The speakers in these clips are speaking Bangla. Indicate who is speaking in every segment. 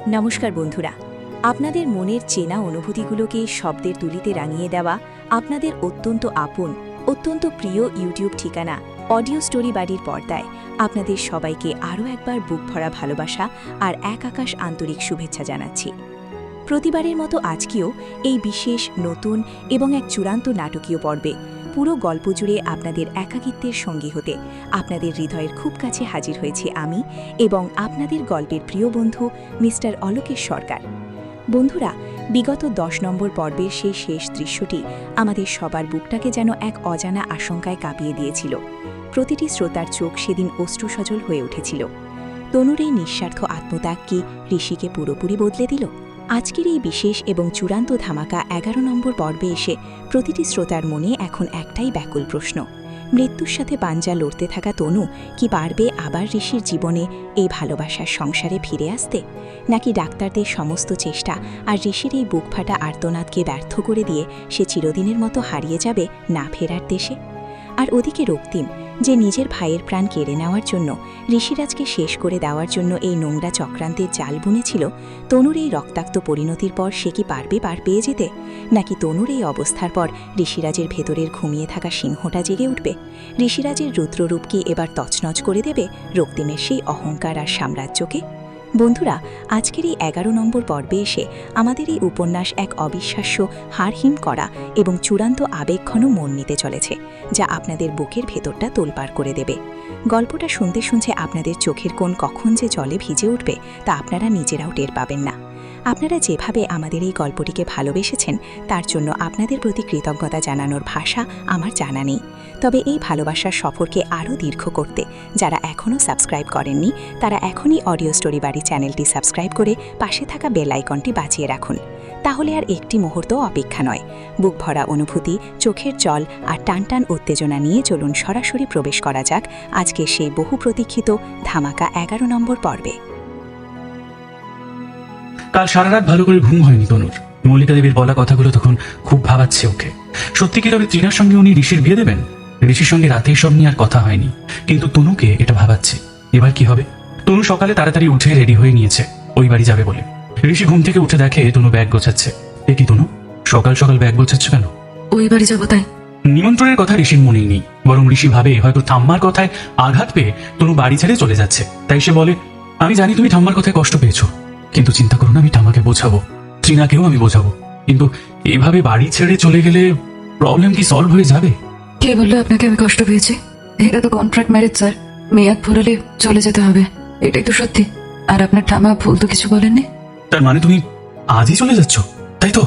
Speaker 1: নমস্কার বন্ধুরা, আপনাদের মনের চেনা অনুভূতিগুলোকে শব্দের তুলিতে রাঙিয়ে দেওয়া আপনাদের অত্যন্ত আপন, অত্যন্ত প্রিয় ইউটিউব ঠিকানা অডিও স্টোরি বাড়ির পর্দায় আপনাদের সবাইকে আরও একবার বুক ভরা ভালোবাসা আর এক আকাশ আন্তরিক শুভেচ্ছা জানাচ্ছি। প্রতিবারের মতো আজকেও এই বিশেষ নতুন এবং এক চূড়ান্ত নাটকীয় পর্বে পুরো গল্প জুড়ে আপনাদের একাকিত্বের সঙ্গী হতে আপনাদের হৃদয়ের খুব কাছে হাজির হয়েছি আমি এবং আপনাদের গল্পের প্রিয় বন্ধু মিস্টার অলোকেশ সরকার। বন্ধুরা, বিগত 10 নম্বর পর্বের সেই শেষ দৃশ্যটি আমাদের সবার বুকটাকে যেন এক অজানা আশঙ্কায় কাঁপিয়ে দিয়েছিল। প্রতিটি শ্রোতার চোখ সেদিন অশ্রুসজল হয়ে উঠেছিল। তনুর এই নিঃস্বার্থ আত্মত্যাগ কি ঋষিকে পুরোপুরি বদলে দিল? আজকের এই বিশেষ এবং চূড়ান্ত ধামাকা 11 নম্বর পর্বে এসে প্রতিটি শ্রোতার মনে এখন একটাই ব্যাকুল প্রশ্ন: মৃত্যুর সাথে পাঞ্জা লড়তে থাকা তনু কি পারবে আবার ঋষির জীবনে এই ভালোবাসার সংসারে ফিরে আসতে, নাকি ডাক্তারদের সমস্ত চেষ্টা আর ঋষির এই বুকফাটা আর্তনাদকে ব্যর্থ করে দিয়ে সে চিরদিনের মতো হারিয়ে যাবে না ফেরার দেশে? আর ওদিকে রক্তিম, যে নিজের ভাইয়ের প্রাণ কেড়ে নেওয়ার জন্য ঋষিরাজকে শেষ করে দেওয়ার জন্য এই নোংরা চক্রান্তের জাল বুনেছিল, তনুর এই রক্তাক্ত পরিণতির পর সে কি পারবে পার পেয়ে যেতে, নাকি তনুর এই অবস্থার পর ঋষিরাজের ভেতরের ঘুমিয়ে থাকা সিংহটা জেগে উঠবে? ঋষিরাজের রুদ্ররূপ কি এবার তছনছ করে দেবে রক্তিমের সেই অহংকার আর সাম্রাজ্যকে? বন্ধুরা, আজকের এই 11 নম্বর পর্বে এসে আমাদের এই উপন্যাস এক অবিশ্বাস্য, হাড়হিম করা এবং চূড়ান্ত আবেগঘন মন নিতে চলেছে, যা আপনাদের বুকের ভেতরটা তোলপাড় করে দেবে। গল্পটা শুনতে শুনতে আপনাদের চোখের কোণ কখন যে জলে ভিজে উঠবে তা আপনারা নিজেরাও টের পাবেন না। আপনারা যেভাবে আমাদের এই গল্পটিকে ভালোবেসেছেন তার জন্য আপনাদের প্রতি কৃতজ্ঞতা জানানোর ভাষা আমার জানা নেই। তবে এই ভালোবাসার সফরকে আরও দীর্ঘ করতে যারা এখনও সাবস্ক্রাইব করেননি তারা এখনই অডিও স্টোরি বাড়ি চ্যানেলটি সাবস্ক্রাইব করে পাশে থাকা বেল আইকনটি বাজিয়ে রাখুন। তাহলে আর একটি মুহূর্ত অপেক্ষা নয়, বুক ভরা অনুভূতি, চোখের জল আর টানটান উত্তেজনা নিয়ে চলুন সরাসরি প্রবেশ করা যাক আজকে সেই বহু প্রতীক্ষিত ধামাকা 11 নম্বর পর্বে।
Speaker 2: কাল সারা রাত ভালো করে ঘুম হয়নি তনুর। মল্লিকা দেবীর বলা কথাগুলো তখন খুব ভাবাচ্ছে ওকে। সত্যি কি তবে তৃণার সঙ্গে উনি ঋষির বিয়ে দেবেন? ঋষির সঙ্গে রাতেই সব নিয়ে আর কথা হয়নি, কিন্তু তনুকে এটা ভাবাচ্ছে। এবার কি হবে? তনু সকালে তাড়াতাড়ি উঠে রেডি হয়ে নিয়েছে ওই বাড়ি যাবে বলে। ঋষি ঘুম থেকে উঠে দেখে তনু ব্যাগ গোছাচ্ছে। এ কি তনু, সকাল সকাল ব্যাগ গোছাচ্ছ কেন?
Speaker 3: ওই বাড়ি যাবো তাই।
Speaker 2: নিমন্ত্রণের কথা ঋষির মনেই নেই, বরং ঋষি ভাবে হয়তো ঠাম্মার কথায় আঘাত পেয়ে তনু বাড়ি ছেড়ে চলে যাচ্ছে। তাই সে বলে, আমি জানি তুমি ঠাম্মার কথায় কষ্ট পেয়েছো, কিন্তু চিন্তা করো না, আমি ঠাম্মাকে বোঝাবো, ট্রিনাকেও আমি বোঝাবো। কিন্তু এভাবে বাড়ি ছেড়ে চলে গেলে প্রবলেম কি সলভ হয়ে যাবে?
Speaker 3: কে বললো আপনাকে আমি কষ্ট পেয়েছি? এটা তো কন্ট্রাক্ট ম্যারেজ স্যার, মেয়াদ ফুরালে চলে যেতে হবে, এটাই তো সত্যি। আর আপনার ঠাম্মা ভুল তো কিছু বলেননি।
Speaker 2: তার মানে তুমি আজই চলে যাচ্ছ, তাই তো?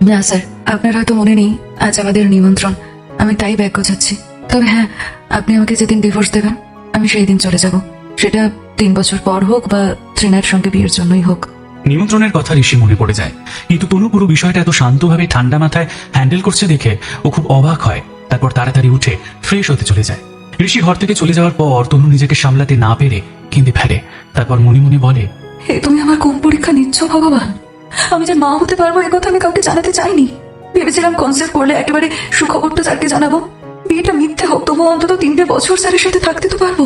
Speaker 3: না স্যার, আপনার হয়তো মনে নেই আজ আমাদের নিমন্ত্রণ, আমি তাই ব্যাগ গোছাচ্ছি। তবে হ্যাঁ, আপনি আমাকে যেদিন ডিভোর্স দেবেন আমি সেই দিন চলে যাব, সেটা 3 বছর পর হোক বা ট্রিনার সঙ্গে বিয়ের জন্যই হোক।
Speaker 2: নিমন্ত্রণের কথা ঋষি মনে পড়ে যায়, কিন্তু তনু পুরো বিষয়টা এত শান্তভাবে ঠান্ডা মাথায় হ্যান্ডেল করছে দেখে ও খুব অবাক হয়। তারপর তাড়াতাড়ি উঠে ফ্রেশ হতে চলে যায়। ঋষি ঘর থেকে চলে যাওয়ার পর তনু নিজেকে সামলাতে না পেরে কেঁদে ফেলে। তারপর মনে মনে বলে,
Speaker 3: হে তুমি আমার কোন পরীক্ষা নিচ্ছ ভগবান? আমি যে মা হতে পারবো এ কথা আমি কাউকে জানাতে চাইনি। ভেবেছিলাম কনসেপ্ট করলে একেবারে সুখবরটা স্যারকে জানাবো, বিয়েটা মিথ্যে হোক তবু অন্তত 3 বছর স্যারের সাথে থাকতে তো পারবো।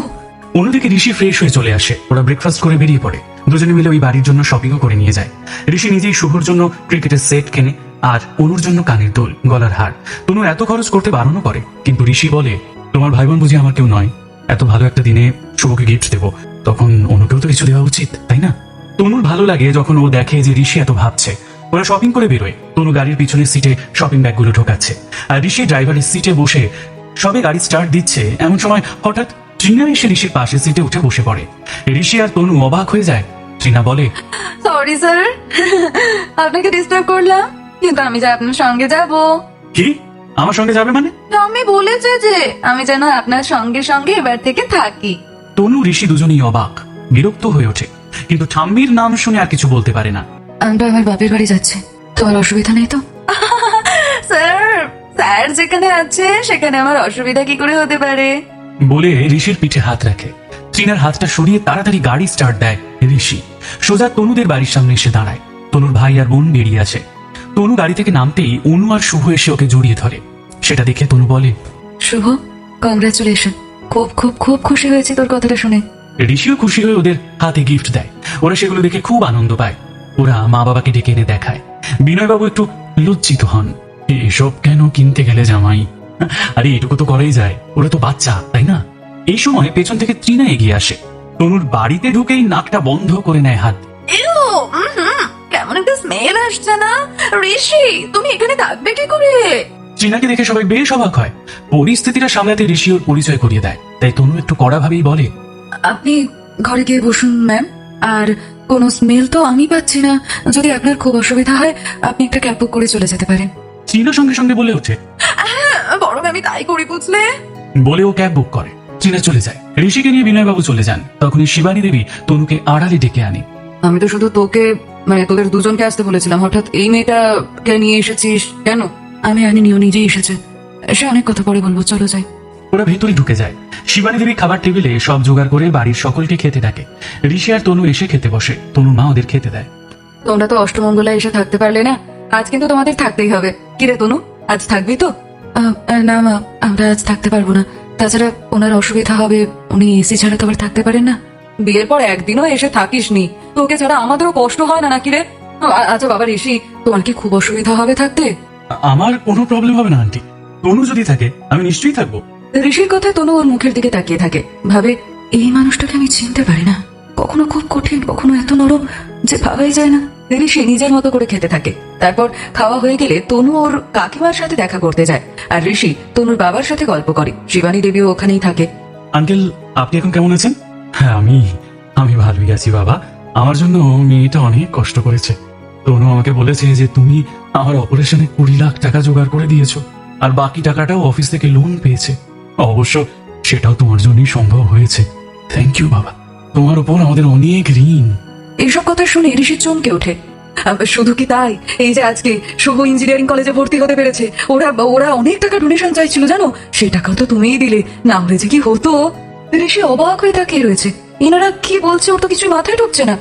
Speaker 2: অন্যদিকে ঋষি ফ্রেশ হয়ে চলে আসে। ওরা ব্রেকফাস্ট করে বেরিয়ে পড়ে। দুজনে মিলে ওই বাড়ির জন্য শপিংও করে নিয়ে যায়। ঋষি নিজেই শুভর জন্য ক্রিকেটের সেট কেনে আর অনুর জন্য কানের দুল, গলার হার। তনু এত খরচ করতে বারণও করে, কিন্তু ঋষি বলে, তোমার ভাই বোন বুঝি আমার কেউ নয়? এত ভালো একটা দিনে শুভকে গিফট দেবো, তখন অনুকেও তো কিছু দেওয়া উচিত, তাই না? তনুর ভালো লাগে যখন ও দেখে যে ঋষি এত ভাবছে। ওরা শপিং করে বেরোয়। তনু গাড়ির পিছনের সিটে শপিং ব্যাগগুলো ঢোকাচ্ছে, আর ঋষি ড্রাইভারের সিটে বসে সবে গাড়ি স্টার্ট দিচ্ছে। এমন সময় হঠাৎ ট্রিনা এসে ঋষির পাশে সিটে উঠে বসে পড়ে। ঋষি আর তনু অবাক হয়ে যায়। ট্রিনা বলে,
Speaker 3: সরি স্যার, আপনাকে ডিস্টার্ব করলাম, কিন্তু আমি যে আপনার সঙ্গে যাব।
Speaker 2: কি আমার সঙ্গে যাবে মানে?
Speaker 3: আমি বলেছে যে আমি যেন আপনার সঙ্গে সঙ্গে এবার থেকে থাকি।
Speaker 2: তনু ঋষি দুজনেই অবাক, বিরক্ত হয়ে ওঠে, কিন্তু ঠাম্মির নাম শুনে আর কিছু বলতে পারে না।
Speaker 3: আমরা আমার বাপের বাড়ি যাচ্ছি, তোমার অসুবিধা নেই তো? স্যার, স্যার যেখানে আছে সেখানে আমার অসুবিধা কি করে হতে পারে?
Speaker 2: বলে ঋষির পিঠে হাত রাখে। ট্রিনার হাতটা সরিয়ে তাড়াতাড়ি গাড়ি স্টার্ট দেয় ঋষি। সোজা তনুদের বাড়ির সামনে এসে দাঁড়ায়। তনুর ভাই আর বোন বেরিয়ে আসে। তনু গাড়ি থেকে নামতেই অনু আর শুভ এসে ওকে জড়িয়ে ধরে। সেটা দেখে তনু বলে,
Speaker 3: শুভ, কংগ্রাচুলেশন, খুব খুব খুব খুশি হয়েছি তোর কথাটা শুনে।
Speaker 2: ঋষিও খুশি হয়ে ওদের হাতে গিফট দেয়। ওরা সেগুলো দেখে খুব আনন্দ পায়। ওরা মা বাবাকে ডেকে এনে দেখায়। বিনয়বাবু একটু লজ্জিত হন। এসব কেন কিনতে গেলে জামাই? আরে এটুকু তো করাই যায়, ওরা তো বাচ্চা, তাই না? এই সময় পেছন থেকে তৃণা এগিয়ে আসে। তনুর বাড়িতে ঢুকেই নাকটা বন্ধ করে নেয় হাত।
Speaker 3: কেমন একটা স্মেল আসছে না? ঋষি, তুমি এখানে থাকবে কি করে?
Speaker 2: তৃণাকে দেখে সবাই বেশ অবাক হয়। পরিস্থিতিটা সামলাতে ঋষি ওর পরিচয় করিয়ে দেয়। তাই তনু একটু কড়া ভাবেই বলে,
Speaker 3: আপনি ঘরে গিয়ে বসুন ম্যাম। আর কোনো স্মেল তো আমি পাচ্ছি না। যদি আপনার খুব অসুবিধা হয় আপনি একটা ক্যাব বুক করে চলে যেতে পারেন।
Speaker 2: তৃণা সঙ্গে সঙ্গে বলে ওঠে।
Speaker 3: বরং আমি তাই করি বুঝলে।
Speaker 2: বলে ও ক্যাব বুক করে। তৃণা চলে যায়। ঋষিকে নিয়ে বিনয়বাবু চলে যান। তখনই শিবানী দেবী তনুকে আড়ালে ডেকে আনে।
Speaker 3: আমি তো শুধু তোকে, মানে তোদের দুজনকে আসতে বলেছিলাম, হঠাৎ এই মেয়েটাকে নিয়ে এসেছিস কেন? আমি আনিনি, ও নিজেই এসেছে। সে অনেক কথা পরে বলবো, চলো যাই।
Speaker 2: ওরা ভেতরে ঢুকে যায়। শিবানী দেবী খাবার টেবিলে সব জোগাড় করে বাড়ির সকলকে খেতে ডাকে। ঋষি আর তনু এসে খেতে বসে। তনুর মা ওদের খেতে দেয়।
Speaker 3: তোমরা তো অষ্টমঙ্গলায় এসে থাকতে পারলে না, আজ কিন্তু তোমাদের থাকতেই হবে। কিরে তনু, আজ থাকবি তো? না মা, আমরা আজ থাকতে পারবো না। তাছাড়া ওনার অসুবিধা হবে, উনি এসি ছাড়া তো আবার থাকতে পারেন না। বিয়ের পর একদিনও এসে থাকিস নি, তোকে ছাড়া আমাদেরও কষ্ট হয় না নাকি রে? আচ্ছা বাবা ঋষি, তোমার কি খুব অসুবিধা হবে থাকতে?
Speaker 2: আমার কোনো প্রবলেম হবে না আন্টি। তনু যদি থাকে আমি নিশ্চয়ই থাকবো।
Speaker 3: ঋষির কথায় তনু ওর মুখের দিকে তাকিয়ে থাকে, ভাবে এই মানুষটাকে আমি চিনতে পারি না। কখনো খুব কঠিন, কখনো এত নরম যে ভাবাই যায় না। ঋষি নিজের মতো করে খেতে থাকে। তারপর খাওয়া হয়ে গেলে তনু ওর কাকিমার সাথে দেখা করতে যায়, আর ঋষি তনুর বাবার সাথে গল্প করে। শিবানী দেবীও ওখানেই থাকে।
Speaker 2: আঙ্কেল, আপনি এখন কেমন আছেন? হ্যাঁ, আমি ভালোই আছি বাবা। আমার জন্য মেয়েটা অনেক কষ্ট করেছে। তনু আমাকে বলেছে যে তুমি আমার অপারেশনে 20 লাখ টাকা জোগাড় করে দিয়েছো, আর বাকি টাকাটাও অফিস থেকে লোন পেয়েছে। অবশ্য সেটাও তোমার জন্যই সম্ভব হয়েছে। থ্যাংক ইউ বাবা, তোমার উপর আমাদের অনেক ঋণ।
Speaker 3: এইসব কথা শুনে ঋষি চমকে ওঠে। শুধু কি তাই, এই যে আজকে শুভ ইঞ্জিনিয়ারিং কলেজে ভর্তি হতে পেরেছে, ওরা অনেক টাকা ডোনেশন চাইছিল জানো, সেই টাকা তো তুমিই দিলে, না হলে যে কি হতো। ঋষি অবাক হয়ে তাকিয়ে রয়েছে। এনারা কি বলছে ওর তো কিছু মাথায় ঢুকছে না।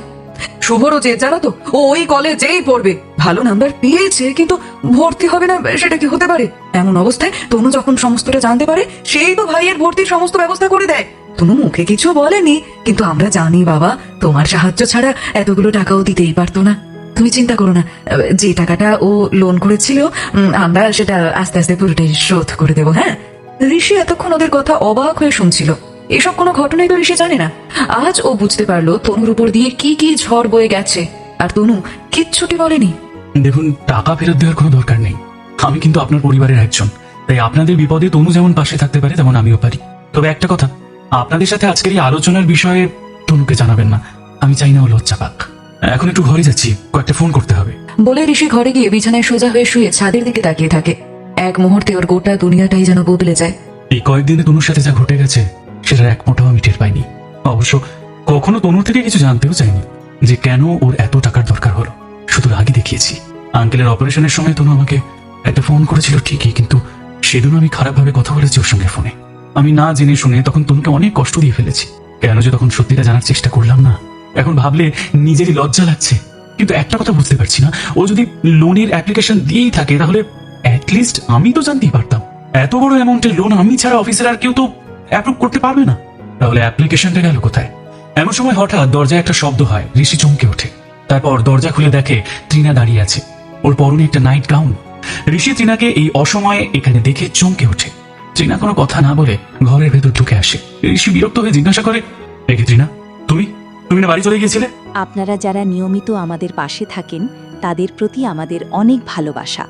Speaker 3: শুভরও যে জানো তো, ও ওই কলেজেই পড়বে, ভালো নাম্বার পেয়েছে, কিন্তু ভর্তি হবে না সেটা কি হতে পারে? এমন অবস্থায় তনু যখন সমস্তটা জানতে পারে, সেই তো ভাইয়ের ভর্তির সমস্ত ব্যবস্থা করে দেয়। তনু মুখে কিছু বলেনি, কিন্তু আমরা জানি বাবা, তোমার সাহায্য ছাড়া এতগুলো টাকাও দিতেই পারতো না। তুমি চিন্তা করো না, যে টাকাটা ও লোন করেছিল আমরা সেটা আস্তে আস্তে পুরোটাই শোধ করে দেবো। হ্যাঁ। ঋষি এতক্ষণ ওদের কথা অবাক হয়ে শুনছিল। এসব কোনো ঘটনাই তো ঋষি জানে না। আজ ও বুঝতে পারলো তনুর উপর দিয়ে কি কি ঝড় বয়ে গেছে, আর তনু কিচ্ছুটি বলেনি।
Speaker 2: দেখুন, টাকা ফেরত দেওয়ার কোনো দরকার নেই। আমি কিন্তু আপনার পরিবারের একজন, তাই আপনাদের বিপদে তনু যেমন পাশে থাকতে পারে তেমন আমিও পারি। তবে একটা কথা, আপনাদের সাথে আজকের এই আলোচনার বিষয়ে তনুকে জানাবেন না। আমি চাই না ও লজ্জা পাক। এখন একটু ঘরে যাচ্ছি, কয়েকটা ফোন করতে হবে।
Speaker 3: বলে ঋষি ঘরে গিয়ে বিছানায় সোজা হয়ে শুয়ে ছাদের দিকে তাকিয়ে থাকে। এক মুহূর্তে ওর গোটা দুনিয়াটাই যেন বদলে যায়।
Speaker 2: এই কয়েকদিনে তনুর সাথে যা ঘটে গেছে সেটার এক মোটাও আমি টের পাইনি। অবশ্য কখনো তনুর থেকে কিছু জানতেও চাইনি যে কেন ওর এত টাকার দরকার হলো। শুধু রাগই দেখিয়েছি। আঙ্কেলের অপারেশনের সময় তনু আমাকে একটা ফোন করেছিল ঠিকই, কিন্তু সেদিনও আমি খারাপভাবে কথা বলেছি ওর সঙ্গে ফোনে। আমি না জেনে শুনে তখন তনুকে অনেক কষ্ট দিয়ে ফেলেছি। কেন যে তখন সত্যিটা জানার চেষ্টা করলাম না। এখন ভাবলে নিজেরই লজ্জা লাগছে। কিন্তু একটা কথা বুঝতে পারছি না, ও যদি লোনের অ্যাপ্লিকেশন দিয়েই থাকে তাহলে অ্যাটলিস্ট আমি তো জানতেই পারতাম। এত বড় অ্যামাউন্টের লোন আমি ছাড়া অফিসের আর কেউ তো অ্যাপ্রুভ করতে পারবে না। তাহলে অ্যাপ্লিকেশনটা গেল কোথায়? এমন সময় হঠাৎ দরজায় একটা শব্দ হয়। ঋষি চমকে ওঠে। তারপর দরজা খুলে দেখে তৃণা দাঁড়িয়ে আছে। ওর পরনে একটা নাইট গাউন। ঋষি তৃণাকে এই অসময়ে এখানে দেখে চমকে ওঠে। তৃণা কোনো কথা না বলে ঘরের ভেতর ঢুকে আসে। ঋষি বিরক্ত হয়ে জিজ্ঞাসা করে, দেখে তৃণা, তুমি না বাড়ি চলে গিয়েছিলে?
Speaker 1: আপনারা যারা নিয়মিত আমাদের পাশে থাকেন তাদের প্রতি আমাদের অনেক ভালোবাসা,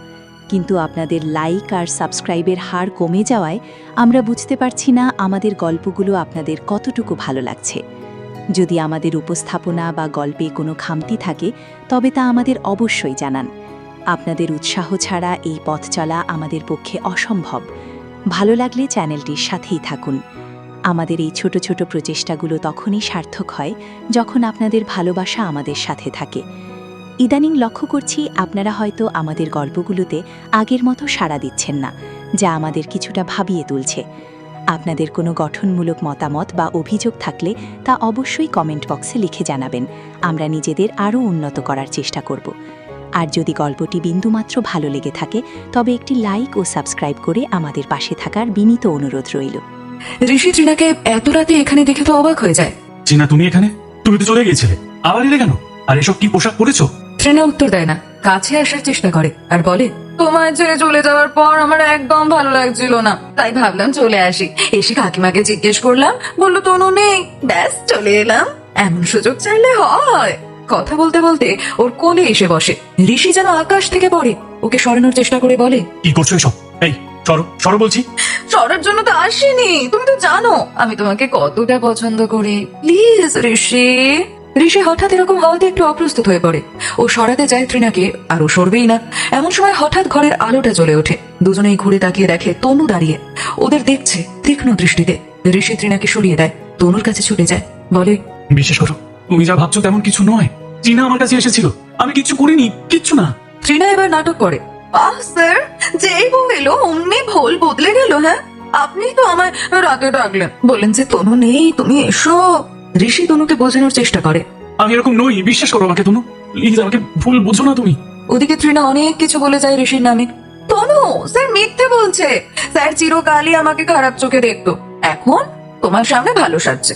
Speaker 1: কিন্তু আপনাদের লাইক আর সাবস্ক্রাইবের হার কমে যাওয়ায় আমরা বুঝতে পারছি না আমাদের গল্পগুলো আপনাদের কতটুকু ভালো লাগছে। যদি আমাদের উপস্থাপনা বা গল্পে কোনো খামতি থাকে তবে তা আমাদের অবশ্যই জানান। আপনাদের উৎসাহ ছাড়া এই পথ চলা আমাদের পক্ষে অসম্ভব। ভালো লাগলে চ্যানেলটির সাথেই থাকুন। আমাদের এই ছোট ছোট প্রচেষ্টাগুলো তখনই সার্থক হয় যখন আপনাদের ভালোবাসা আমাদের সাথে থাকে। ইদানিং লক্ষ্য করছি আপনারা হয়তো আমাদের গল্পগুলোতে আগের মতো সাড়া দিচ্ছেন না, যা আমাদের কিছুটা ভাবিয়ে তুলছে। আপনাদের কোনো গঠনমূলক মতামত বা অভিযোগ থাকলে তা অবশ্যই কমেন্ট বক্সে লিখে জানাবেন। আমরা নিজেদের আরও উন্নত করার চেষ্টা করব। আর যদি গল্পটি বিন্দুমাত্র ভালো লেগে থাকে তবে একটি লাইক ও সাবস্ক্রাইব করে আমাদের পাশে থাকার বিনীত অনুরোধ রইল।
Speaker 3: ঋষি তৃণাকে এত রাতে এখানে দেখে তো অবাক হয়ে যায়।
Speaker 2: তৃণা, তুমি এখানে? তুমি তো চলে গিয়েছিলে, আবার এলে কেন? আর এসব কি পোশাক পরেছো?
Speaker 3: ট্রেনা উত্তর দেয় না, কাছে আসার চেষ্টা করে আর বলে, তোমায় ছেড়ে চলে যাওয়ার পর আমার একদম ভালো লাগছিল না, তাই ভাবলাম চলে আসি। এসে কাকিমাকে জিজ্ঞেস করলাম, বললো তনু নেই, ব্যাস চলে এলাম। এমন সুযোগ চাইলে হয়। কথা বলতে বলতে ওর কোলে এসে বসে। ঋষি যেন আকাশ থেকে পড়ে, ওকে সরানোর চেষ্টা করে বলে,
Speaker 2: কি করছো এসব? এই সরো সরো বলছি।
Speaker 3: সরার জন্য তো আসিনি, তুমি তো জানো আমি তোমাকে কতটা পছন্দ করি, প্লিজ ঋষি। ঋষি হঠাৎ এরকম হওয়াতে একটু অপ্রস্তুত হয়ে পড়ে। ও সরাতে যায় তৃণাকে, আর ও সরবেই না। এমন সময় হঠাৎ ঘরের আলোটা জ্বলে ওঠে। দুজনেই ঘুরে তাকিয়ে দেখে তনু দাঁড়িয়ে ওদের দেখছে তীক্ষ্ণ দৃষ্টিতে। ঋষি তৃণাকে সরিয়ে দেয়, তনুর কাছে ছুটে যায়, বলে,
Speaker 2: বিশেষ করো, তুমি যা ভাবছো তেমন কিছু নয়। চীনা আমার কাছে এসেছিল, আমি কিচ্ছু করিনি, কিচ্ছু না।
Speaker 3: তৃণা এবার নাটক করে, আহ স্যার, যেই বউ এলো অমনি ভোল বদলে গেল। হ্যাঁ, আপনি তো আমায় রাতে ডাকলেন, বললেন যে তনু নেই, তুমি এসো। ঋষি তনুকে বোঝানোর চেষ্টা করে,
Speaker 2: আমি এরকম নই, বিশ্বাস করো আমাকে তনু, প্লিজ আমাকে ভুল বুঝো না তুমি।
Speaker 3: ওদিকে তৃণা অনেক কিছু বলে যায় ঋষির নামে। তনু, স্যার মিথ্যে বলছে, স্যার চিরকালই আমাকে খারাপ চোখে দেখতো, এখন তোমার সামনে ভালো সাজছে।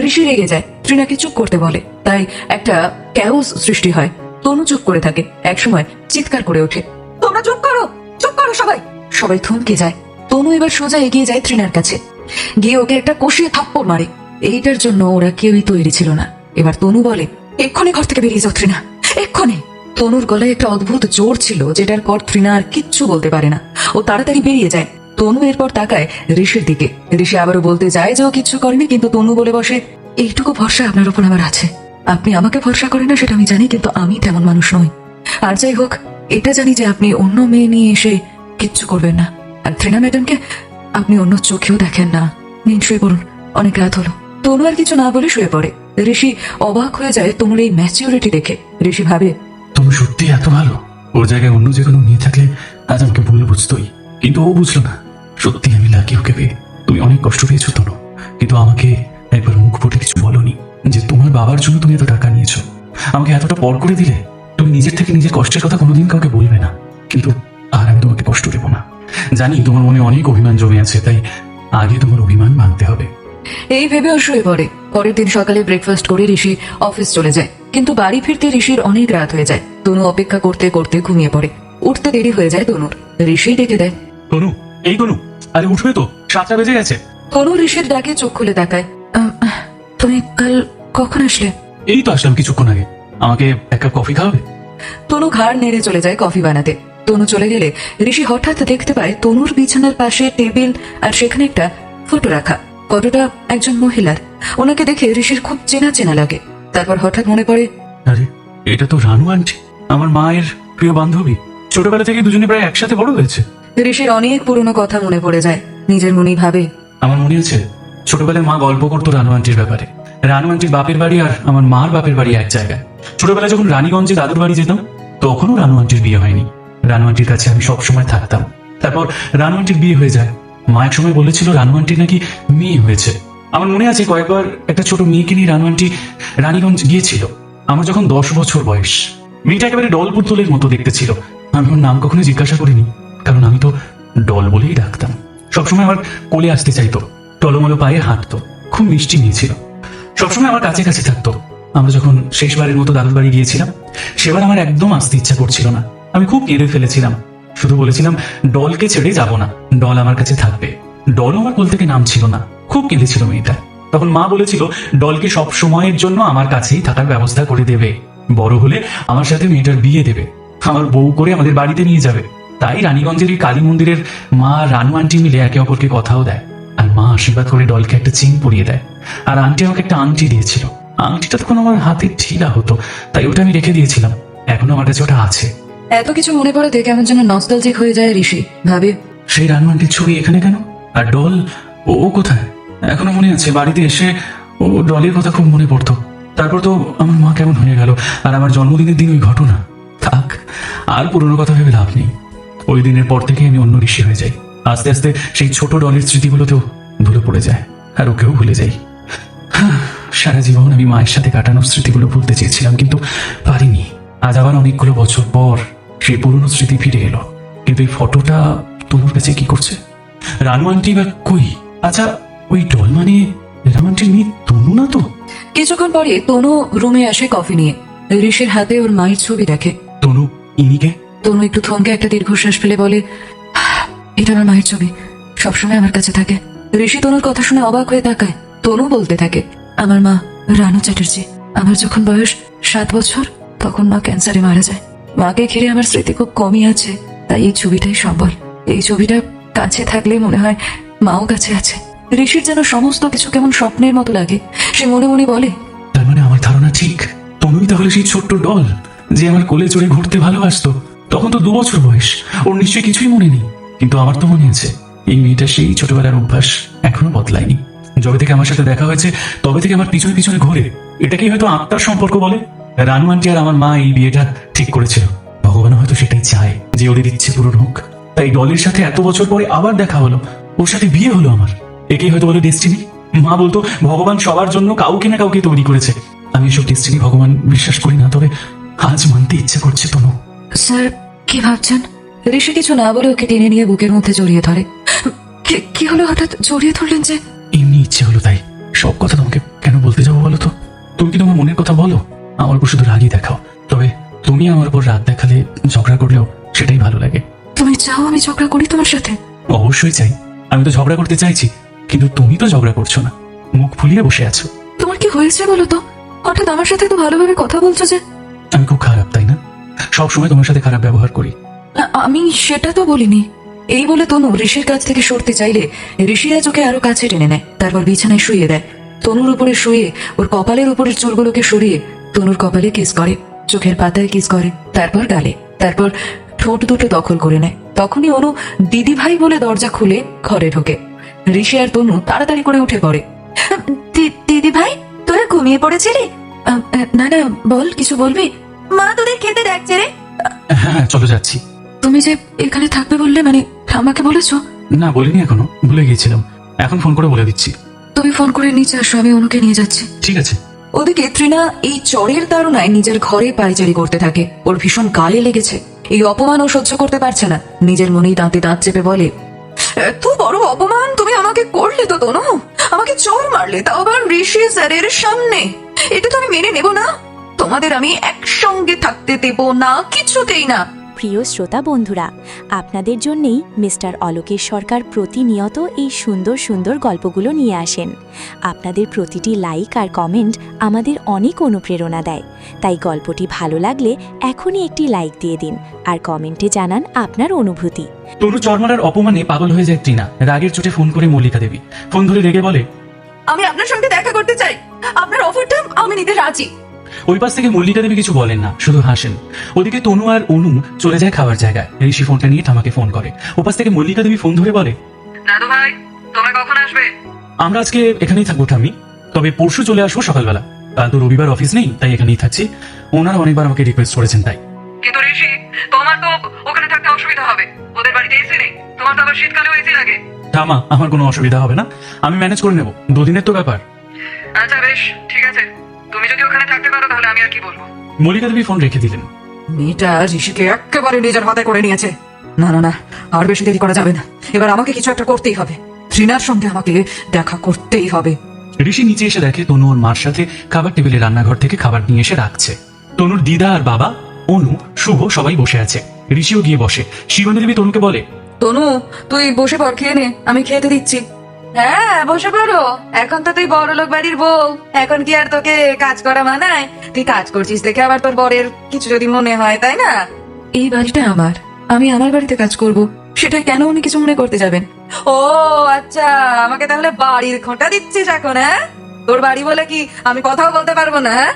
Speaker 3: ঋষি রেগে যায়, তৃণাকে চুপ করতে বলে। তাই একটা ক্যাওস সৃষ্টি হয়। তনু চুপ করে থাকে। একসময় চিৎকার করে ওঠে, তোমরা চুপ করো, চুপ করো সবাই। সবাই থমকে যায়। তনু এবার সোজা এগিয়ে যায় তৃণার কাছে, গিয়ে ওকে একটা কষিয়ে থাপ্পড় মারে। এইটার জন্য ওরা কেউই তৈরি ছিল না। এবার তনু বলে, এক্ষুনি ঘর থেকে বেরিয়ে যাও তৃণা, এক্ষুনি। তনুর গলায় একটা অদ্ভুত জোর ছিল, যেটার পর তৃণা আর কিচ্ছু বলতে পারে না। ও তাড়াতাড়ি বেরিয়ে যায়। তনু এরপর তাকায় ঋষির দিকে। ঋষি আবারও বলতে যায় যে ও কিচ্ছু করেনি, কিন্তু তনু বলে বসে, এইটুকু ভরসা আপনার উপর আমার আছে। আপনি আমাকে ভরসা করেন না সেটা আমি জানি, কিন্তু আমি তেমন মানুষ নই। আর যাই হোক, এটা জানি যে আপনি অন্য মেয়ে নিয়ে এসে কিচ্ছু করবেন না। আর তৃণা ম্যাডামকে আপনি অন্য চোখেও দেখেন না। নিন, শুয়ে পড়ুন, অনেক রাত হলো। তনু আর কিছু না বলে শুয়ে পড়ে। ঋষি অবাক হয়ে যায় তনুর এই ম্যাচিউরিটি দেখে। ঋষি ভাবে,
Speaker 2: তুমি সত্যি এত ভালো। ওর জায়গায় অন্য যে কোনো মেয়ে থাকলে আজ আমাকে ভুল বুঝতোই, কিন্তু ও বুঝলো না। সত্যি আমি লাকি ওকে পেয়ে। তুমি অনেক কষ্ট পেয়েছো তনু, কিন্তু আমাকে একবার মুখ ফুটে কিছু বলোনি যে তোমার বাবার জন্য তুমি এত টাকা নিয়েছো, আমাকে এতটা পর করে দিলে। তুমি নিজের থেকে নিজের কষ্টের কথা কোনোদিন কাউকে বলবে না, কিন্তু আর আমি তোমাকে কষ্ট দেবো না। জানি তোমার মনে অনেক অভিমান জমে আছে, তাই আগে তোমার অভিমান ভাঙতে হবে।
Speaker 3: এই ভেবে ও শুয়ে পড়ে। পরের দিন সকালে ব্রেকফাস্ট করে ঋষি অফিস চলে যায়, কিন্তু বাড়ি ফিরতে ঋষির অনেক রাত হয়ে যায়। তনু অপেক্ষা করতে করতে ঘুমিয়ে পড়ে। উঠতে দেরি হয়ে যায় তনুর। ঋষি ডেকে দেয়,
Speaker 2: তনু, এই তনু, আরে উঠবে তো, 7টা বেজে গেছে।
Speaker 3: তনু ঋষির ডাকে চোখ খুলে তাকায়। তুমি কাল কখন আসলে?
Speaker 2: এই তো আসলাম কিছুক্ষণ আগে। আমাকে এক কাপ কফি খাওয়াবে?
Speaker 3: তনু ঘাড় নেড়ে চলে যায় কফি বানাতে। তনু চলে গেলে ঋষি হঠাৎ দেখতে পায় তনুর বিছানার পাশে টেবিল, আর সেখানে একটা ফটো রাখা। ফটোটা একজন মহিলার। ওনাকে দেখে ঋষির খুব চেনা চেনা লাগে। তারপর হঠাৎ মনে পড়ে,
Speaker 2: আরে এটা তো রানু আন্টি, আমার মায়ের প্রিয় বান্ধবী। ছোটবেলা থেকে দুজনে প্রায় একসাথে বড় হয়েছে।
Speaker 3: ঋষির অনেক পুরনো কথা মনে পড়ে যায়। নিজের মনেই ভাবে,
Speaker 2: আমার মনে আছে ছোটবেলায় মা গল্প করতো রানু আন্টির ব্যাপারে। রানু আন্টির বাপের বাড়ি আর আমার মার বাপের বাড়ি এক জায়গায়। ছোটবেলায় যখন রানীগঞ্জে দাদুর বাড়ি যেতাম, তখনও রানু আন্টির বিয়ে হয়নি। রানু আন্টির কাছে আমি সবসময় থাকতাম। তারপর রানু আন্টির বিয়ে হয়ে যায়। মা এক সময় বলেছিল রানু আন্টির নাকি মেয়ে হয়েছে। আমার মনে আছে কয়েকবার একটা ছোট মেয়েকে নিয়ে রানু আন্টি রানীগঞ্জ গিয়েছিল। আমার যখন 10 বছর বয়স। মেয়েটা একেবারে ডল পুতুলের মতো দেখতে ছিল। আমি ওর নাম কখনো জিজ্ঞাসা করিনি, কারণ আমি তো ডল বলেই ডাকতাম। সবসময় আমার কোলে আসতে চাইতো, টলমলো পায়ে হাঁটতো, খুব মিষ্টি নিয়েছিল, সবসময় আমার কাছে কাছে থাকতো। আমরা যখন শেষবারের মতো দাদুর বাড়ি গিয়েছিলাম, সেবার আমার একদম আসতে ইচ্ছা করছিল না। আমি খুব কেঁদে ফেলেছিলাম। শুধু বলেছিলাম ডলকে ছেড়ে যাব না, ডল আমার কাছে থাকবে। ডল আমার কোল থেকে নামছিল না, খুব কেঁদেছিল মেয়েটা। তখন মা বলেছিল ডলকে সব সময়ের জন্য আমার কাছেই থাকার ব্যবস্থা করে দেবে। বড় হলে আমার সাথে মেয়েটার বিয়ে দেবে, আমার বউ করে আমাদের বাড়িতে নিয়ে যাবে। তাই রানীগঞ্জের এই কালী মন্দিরের মা রানু আন্টি মিলে একে অপরকে কথাও দেয়। আর মা আশীর্বাদ করে ডলকে একটা চেইন পরিয়ে দেয়। আর আন্টি আমাকে একটা আংটি দিয়েছিল। আংটিটা তখন আমার হাতে ঢিলা হতো, তাই ওটা আমি রেখে দিয়েছিলাম। এখনো আমার কাছে ওটা আছে।
Speaker 3: এত কিছু মনে পড়ে কেমন যেন নস্টালজিক হয়ে যায় ঋষি। ভাবে,
Speaker 2: সেই রানু আন্টির ছবি এখানে কেন? আর ডল, ও কোথায়? এখনো মনে আছে বাড়িতে এসে ও ডলের কথা খুব মনে পড়তো। তারপর তো আমার মা কেমন হয়ে গেল, আর আমার জন্মদিনের দিন ওই ঘটনা। থাক, আর পুরোনো কথা ভেবে লাভ নেই। ওই দিনের পর থেকে আমি অন্য ঋষি হয়ে যাই। আস্তে আস্তে সেই ছোট ডলের স্মৃতিগুলোতেও ধুলে পড়ে যায়, আর ওকেও ভুলে যাই। সারা জীবন আমি মায়ের সাথে কাটানোর স্মৃতিগুলো ভুলতে চেয়েছিলাম, কিন্তু পারিনি। আজ আবার অনেকগুলো বছর পর সেই পুরনো স্মৃতি ফিরে এলো। কিন্তু এই ফটোটা তনুর কাছে কি করছে? রানু আন্টি বা কই? আচ্ছা, ওই ডল মানে রানু আন্টির মেয়ে তনু না তো?
Speaker 3: কিছুক্ষণ পরে তনু রুমে আসে কফি নিয়ে। ঋষির হাতে ওর মায়ের ছবি দেখে।
Speaker 2: তনু, ইনিকে?
Speaker 3: তনু একটু থমকে একটা দীর্ঘশ্বাস ফেলে বলে, এটা আমার মায়ের ছবি, সবসময় আমার কাছে থাকে। ঋষি তনুর কথা শুনে অবাক হয়ে তাকায়। তনু বলতে থাকে, আমার মা রানু চ্যাটার্জি। আমার যখন বয়স 7 বছর তখন মা ক্যান্সারে মারা যায়। মাকে ঘিরে আমার স্মৃতি খুব কমই আছে, তাই এই ছবিটাই সম্বল। এই ছবিটা কাছে থাকলে মনে হয় মাও কাছে আছে। ঋষির যেন সমস্ত কিছু কেমন স্বপ্নের মতো লাগে। সে মনে মনে বলে,
Speaker 2: তার মানে আমার ধারণা ঠিক, তনুই তাহলে সেই ছোট্ট ডল যে আমার কোলে চড়ে ঘুরতে ভালোবাসতো। তখন তো 2 বছর বয়স, ওর নিশ্চয়ই কিছুই মনে নেই, কিন্তু আমার তো মনে আছে। এই মেয়েটা সেই ছোটবেলার অভ্যাস এখনো বদলায়নি। যবে থেকে আমার সাথে দেখা হয়েছে তবে থেকে আমার পিছনে পিছনে ঘোরে। এটাকেই হয়তো আত্মার সম্পর্ক বলে। রানু আন্টি আর আমার মা এই বিয়েটা ঠিক করেছিল। ভগবান হয়তো সেটাই চায় যে ওদের ইচ্ছে পূরণ হোক। তাই ডলের সাথে এত বছর পরে আবার দেখা হলো, ওর সাথে বিয়ে হলো আমার। একেই হয়তো বলে ডেস্টিনি। মা বলতো ভগবান সবার জন্য কাউকে না কাউকে তৈরি করেছে। আমি এসব ডেস্টিনি ভগবান বিশ্বাস করি না, তবে আজ মানতে ইচ্ছে করছে তনু।
Speaker 3: স্যার কি ভাবছেন? ঋষি কিছু না বলে ওকে টেনে নিয়ে বুকের মধ্যে জড়িয়ে ধরে। কি হলো হঠাৎ জড়িয়ে ধরলেন যে?
Speaker 2: এমনি ইচ্ছে হলো তাই। সব কথা তোমাকে কেন বলতে যাবো বলো তো? তুমি কি তোমার মনের কথা বলো, আমার উপর শুধু রাগই দেখাও। তবে তুমি আমার উপর রাগ দেখালে, ঝগড়া করলেও সেটাই ভালো লাগে।
Speaker 3: তুমি চাও আমি ঝগড়া করি তোমার সাথে?
Speaker 2: অবশ্যই চাই। আমি তো ঝগড়া করতে চাইছি, কিন্তু তুমি তো ঝগড়া করছো না, মুখ ফুলিয়ে বসে আছো।
Speaker 3: তোমার কি হয়েছে বলো তো? হঠাৎ আমার সাথে তো ভালোভাবে কথা বলছো যে?
Speaker 2: আমি খুব খারাপ তাই না? সবসময় তোমার সাথে খারাপ ব্যবহার করি।
Speaker 3: আমি সেটা তো বলিনি। এই বলে তনু ঋষির কাছ থেকে সরতে চাইলে ঋষিরা ওকে আরো কাছে টেনে নেয়। তারপর বিছানায় শুইয়ে দেয়। তনুর উপরে শুয়ে ওর কপালের উপরের চুলগুলোকে সরিয়ে তনুর কপালে কিস করে, চোখের পাতায় কিস করে, তারপর গালে, তারপর ঠোঁট দুটো দখল করে নেয়। তখনই অনু দিদি ভাই বলে দরজা খুলে ঘরে ঢোকে। ঋষি আর তনু তাড়াতাড়ি করে উঠে পড়ে। দিদি ভাই, তোরা ঘুমিয়ে পড়েছিলি? না না, বল, কিছু বলবি? মা তোদের খেতে ডাকছে রে।
Speaker 2: হ্যাঁ, চলো যাচ্ছি।
Speaker 3: তুমি যে এখানে থাকবে বললে, মানে আমাকে বলেছো?
Speaker 2: না, বলিনি এখনো, ভুলে গিয়েছিলাম। এখন ফোন করে বলে দিচ্ছি।
Speaker 3: তুমি ফোন করে নিচে আসো, আমি অনুকে নিয়ে যাচ্ছি।
Speaker 2: ঠিক আছে।
Speaker 3: ওদিকে তৃণা এই চরের তাড়নায় নিজের ঘরে পায়চারি করতে থাকে। ওর ভীষণ গালে লেগেছে। এই অপমান ও সহ্য করতে পারছে না। নিজের মনেই দাঁতে দাঁত চেপে বলে, এত বড় অপমান তুমি আমাকে করলে তো তনু। আমাকে চোর মারলে, তাও আবার ঋষি স্যারের সামনে। এটা তো আমি মেনে নেব না। তোমাদের আমি একসঙ্গে থাকতে দেব না, কিছুতেই না।
Speaker 1: প্রিয় শ্রোতা বন্ধুরা, আপনাদের জন্যেই মিস্টার অলোকেশ সরকার প্রতিনিয়ত এই সুন্দর সুন্দর গল্পগুলো নিয়ে আসেন। আপনাদের প্রতিটি লাইক আর কমেন্ট আমাদের অনেক অনুপ্রেরণা দেয়। তাই গল্পটি ভালো লাগলে এখনই একটি লাইক দিয়ে দিন আর কমেন্টে জানান আপনার অনুভূতি।
Speaker 2: তনু চরমারার অপমানে পাগল হয়ে যায় তৃণা। রাগের চোটে ফোন করে মল্লিকা দেবী। ফোন ধরে রেগে বলে,
Speaker 3: আমি আপনার সঙ্গে দেখা করতে চাই। আপনার অফারটা আমি নিতে রাজি।
Speaker 2: ওই পাশ থেকে মল্লিকা দেবী কিছু বলেন না, শুধু হাসেন। ওদিকে তনু আর অনু চলে যায় খাবার জায়গায়। ঋষি ফোনটা নিয়ে ঠামাকে ফোন করে। ওপাশ থেকে মল্লিকা দেবী ফোন ধরে বলে,
Speaker 3: দাদু ভাই, তোমরা কখন আসবে?
Speaker 2: আমরা আজকে এখানেই থাকবো ঠাম্মি, তবে পরশু চলে আসবো সকালবেলা। কাল তো রবিবার অফিস নেই, তাই এখানেই থাকছি। ওনারা অনেকবার আমাকে রিকোয়েস্ট করেছেন তাই।
Speaker 3: কিন্তু ঋষি, তোমার তো ওখানে থাকতে অসুবিধা হবে। ওদের বাড়িতে এসি নেই, তোমার তো আবার শীতকালেও এসি লাগে।
Speaker 2: ঠামা, আমার কোনো অসুবিধা হবে না, আমি ম্যানেজ করে নেব। 2 দিনের তো ব্যাপার।
Speaker 3: আচ্ছা বেশ, ঠিক আছে। তুমি যদি ওখানে থাকতে পারো তাহলে আমি আর কি বলবো।
Speaker 2: মল্লিকা দেবী ফোন রেখে দিলেন।
Speaker 3: মেয়েটা ঋষিকে একেবারে নিজের হাতে করে নিয়েছে। না না না, আর বেশি দেরি করা যাবে না। এবার আমাকে কিছু একটা করতেই হবে। তৃণার সঙ্গে আমাকে দেখা করতেই হবে।
Speaker 2: ঋষি নিচে এসে দেখে তনু ওর মার সাথে খাবার টেবিলে রান্নাঘর থেকে খাবার নিয়ে এসে রাখছে। তনুর দিদা আর বাবা, অনু, শুভ সবাই বসে আছে। ঋষিও গিয়ে বসে। শিবানী দেবী তনুকে বলে,
Speaker 3: তনু, তুই বসে পড়, খেয়ে নে, আমি খেতে দিচ্ছি। হ্যাঁ বসে পড়ো, এখন তো তুই বড়লোক বাড়ির বউ, এখন কি আর তোকে কাজ করা মানায়? তুই কাজ করছিস দেখে আবার তোর বরের কিছু যদি মনে হয়, তাই না? এই বাড়িটা আমার, আমি আমার বাড়িতে কাজ করব, সেটা কেন উনি কিছু মনে করতে যাবেন? ও আচ্ছা, আমাকে তাহলে বাড়ির খোঁটা দিচ্ছিস এখন? হ্যাঁ, তোর বাড়ি বলে কি আমি কথাও বলতে পারবো না? হ্যাঁ,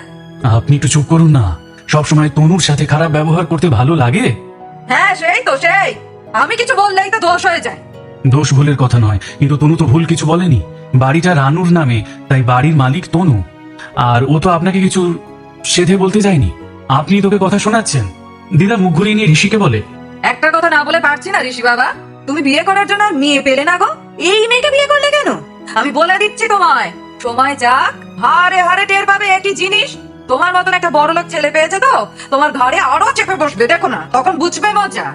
Speaker 2: আপনি একটু চুপ করুন না। সবসময় তনুর সাথে খারাপ ব্যবহার করতে ভালো লাগে?
Speaker 3: হ্যাঁ সেই তো, সেই আমি কিছু বললেই তো দোষ হয়ে যায়।
Speaker 2: দোষ ভুলের কথা নয়, কিন্তু তনু তো ভুল কিছু বলেনি। বাড়িটা রানুর নামে, তাই বাড়ির মালিক তনু। আর ও তো আপনাকে কিছু সেধে বলতে যায়নি, আপনি তোকে কথা শোনাচ্ছেন। দিদা মুখ ঘুরিয়ে নিয়ে ঋষিকে বলে,
Speaker 3: একটা কথা না বলে পারছি না ঋষি বাবা। তুমি বিয়ে করার জন্য আর মেয়ে পেলে না গো? এই মেয়েকে বিয়ে করলে কেন? আমি বলে দিচ্ছি তোমায়, সময় যাক হারে হারে টের পাবে একই জিনিস। তোমার মতন একটা বড়লোক ছেলে পেয়েছে তো, তোমার ঘরে আরো চেপে বসবে, দেখো না, তখন বুঝবে মজা।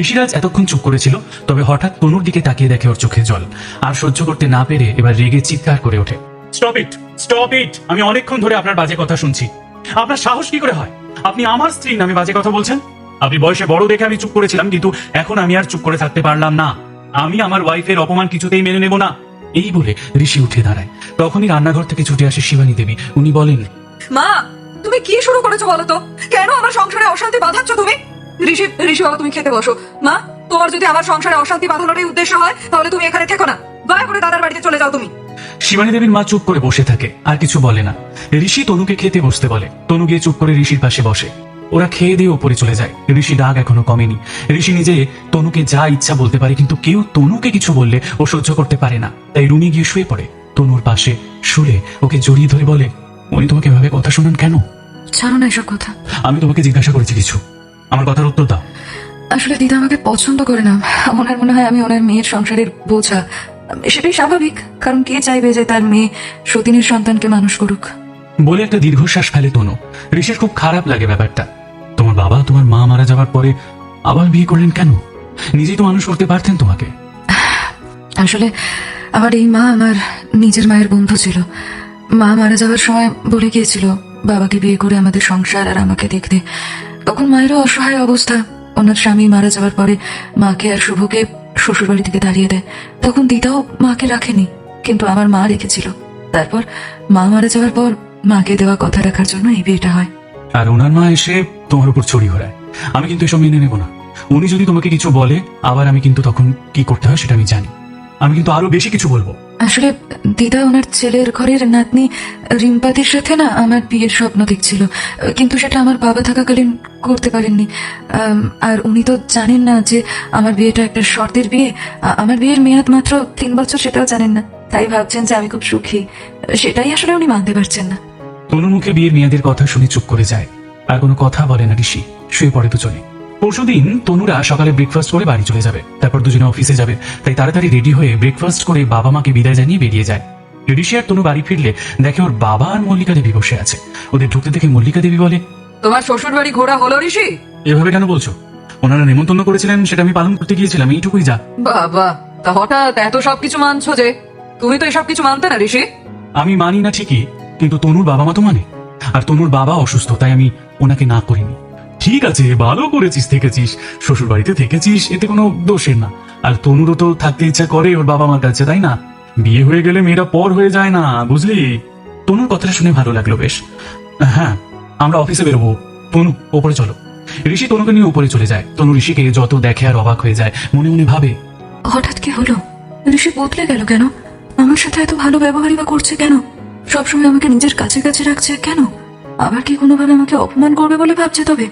Speaker 2: ঋষিরাজ এতক্ষণ চুপ করেছিল, তবে হঠাৎ তনুর দিকে তাকিয়ে দেখে ওর চোখে জল। আর সহ্য করতে না পেরে এবার রেগে চিৎকার করে ওঠে, স্টপ ইট, স্টপ ইট! আমি অনেকক্ষণ ধরে আপনার বাজে কথা শুনছি। আপনার সাহস কি করে হয়? আপনি আমার স্ত্রীর নামে বাজে কথা বলছেন। আপনি বয়সে বড় দেখে আমি চুপ করেছিলাম, কিন্তু এখন আমি আর চুপ করে থাকতে পারলাম না। আমি আমার ওয়াইফের অপমান কিছুতেই মেনে নেব না। এই বলে ঋষি উঠে দাঁড়ায়। তখনই রান্নাঘর থেকে ছুটে আসে শিবানী দেবী। উনি বলেন,
Speaker 3: মা, তুমি কি শুরু করেছো বলো তো? কেন আমার সংসারে অশান্তি বাঁধাচ্ছ তুমি? ঋষি ঋষি বাবা, তুমি খেতে বসো। মা, তোমার যদি আমার সংসারে অশান্তি বাঁধানোরই উদ্দেশ্য হয়, তাহলে তুমি এখানে থেকো না, দয়া করে দাদার বাড়িতে চলে যাও তুমি।
Speaker 2: শিবানী দেবীর মা চুপ করে বসে থাকে, আর কিছু বলে না। ঋষি তনুকে খেতে বসতে বলে। তনু গিয়ে চুপ করে ঋষির পাশে বসে। ওরা খেয়ে দিয়ে ওপরে চলে যায়। ঋষি রাগ এখনো কমেনি। ঋষি নিজে তনুকে যা ইচ্ছা বলতে পারে, কিন্তু কেউ তনুকে কিছু বললে ও সহ্য করতে পারে না। তাই রুমে গিয়ে শুয়ে পড়ে। তনুর পাশে শুলে ওকে জড়িয়ে ধরে বলে, উনি তোমাকে এভাবে কথা শোনান কেন?
Speaker 3: ছাড়ো না এসব কথা।
Speaker 2: আমি তোমাকে জিজ্ঞাসা করেছি কিছু, আমার কথার উত্তর দাও।
Speaker 3: আসলে দিদা আমাকে পছন্দ করে না। ওনার মনে হয় আমি ওনার মেয়ের সংসারের বোঝা। সেটাই স্বাভাবিক, কারণ কে চাইবে যে তার মেয়ে সতীনের সন্তানকে মানুষ করুক।
Speaker 2: বলে একটা দীর্ঘশ্বাস ফেলে তনু। ঋষির খুব খারাপ লাগে ব্যাপারটা। তোমার বাবা তোমার মা মারা যাওয়ার পরে আবার বিয়ে করলেন কেন? নিজেই তো মানুষ করতে পারতেন তোমাকে।
Speaker 3: আসলে আমার এই মা আমার নিজের মায়ের বন্ধু ছিল। মা মারা যাওয়ার সময় বলে গিয়েছিল বাবাকে বিয়ে করে আমাদের সংসার আর আমাকে দেখতে। তখন মায়েরও অসহায় অবস্থা। ওনার স্বামী মারা যাওয়ার পরে মাকে আর শুভকে শ্বশুর বাড়ি থেকে দাঁড়িয়ে দেয়। তখন দিদাও মাকে রাখেনি, কিন্তু আমার মা রেখেছিল। তারপর মা মারা যাওয়ার পর মাকে দেওয়া কথা রাখার জন্য এই বিয়েটা হয়।
Speaker 2: আর ওনার মা এসে তোমার উপর ছড়ি ঘোরায়। আমি কিন্তু এসব মেনে নেব না। উনি যদি তোমাকে কিছু বলে, আবার আমি কিন্তু তখন কি করতে হয় সেটা আমি জানি। আমি কিন্তু আরো বেশি কিছু বলবো।
Speaker 3: আসলে দিদা ওনার ছেলের ঘরের নাতনি রিম্পাদির সাথে না আমার বিয়ের স্বপ্ন দেখছিল, কিন্তু সেটা আমার বাবা থাকাকালীন করতে পারেননি। আর উনি তো জানেন না যে আমার বিয়েটা একটা শর্তের বিয়ে। আমার বিয়ের মেয়াদ মাত্র 3 বছর, সেটাও জানেন না। তাই ভাবছেন যে আমি খুব সুখী। সেটাই আসলে উনি মানতে পারছেন না।
Speaker 2: তনুর মুখে বিয়ের মেয়াদের কথা শুনে চুপ করে যায়। আর কোনো কথা বলে না ঋষি। শুয়ে পড়ে দুজনে। পরশুদিন তনুরা সকালে ব্রেকফাস্ট করে বাড়ি চলে যাবে। তারপর দুজনে অফিসে যাবে। তাই তাড়াতাড়ি রেডি হয়ে ব্রেকফাস্ট করে বাবা মাকে বিদায় জানিয়ে বেরিয়ে যায়। ঋষি আর তনু বাড়ি ফিরলে দেখে ওর বাবা আর মল্লিকা দেবী বসে আছে। ওদের ঢুকতে দেখে মল্লিকা দেবী বলে,
Speaker 3: তোমার শ্বশুর বাড়ি ঘোরা হলো ঋষি?
Speaker 2: এভাবে কেন বলছো? ওনারা নেমন্তন্ন করেছিলেন, সেটা আমি পালন করতে গিয়েছিলাম, এইটুকুই যা।
Speaker 3: বাবা, তা হঠাৎ এত সবকিছু মানছো যে? তুমি তো এসব কিছু মানতে না ঋষি।
Speaker 2: আমি মানি না ঠিকই, কিন্তু তনুর বাবা মা তো মানে। আর তনুর বাবা অসুস্থ, তাই আমি ওনাকে না করিনি। ঠিক আছে, ভালো করেছিস, থেকেছিস, শ্বশুর বাড়িতে থেকেছিস, এতে কোনো দোষের না। আর তনুরও তো থাকতে ইচ্ছা করে ওর বাবা মার কাছে, তাই না? বিয়ে হয়ে গেলে মেয়েরা পর হয়ে যায় না, বুঝলি? তনুর কথাটা শুনে ভালো লাগলো বেশ। হ্যাঁ, আমরা অফিসে বেরোবো। তনু, ওপরে চলো। ঋষি তনুকে নিয়ে উপরে চলে যায়। তনু ঋষিকে যত দেখে আর অবাক হয়ে যায়। মনে মনে ভাবে,
Speaker 3: হঠাৎ কি হলো? ঋষি বদলে গেল কেন? আমার সাথে এত ভালো ব্যবহারই বা করছে কেন? সবসময় আমাকে নিজের কাছে কাছে রাখছে কেন? আবার কি কোনোভাবে আমাকে অপমান করবে বলে ভাবছে তবে?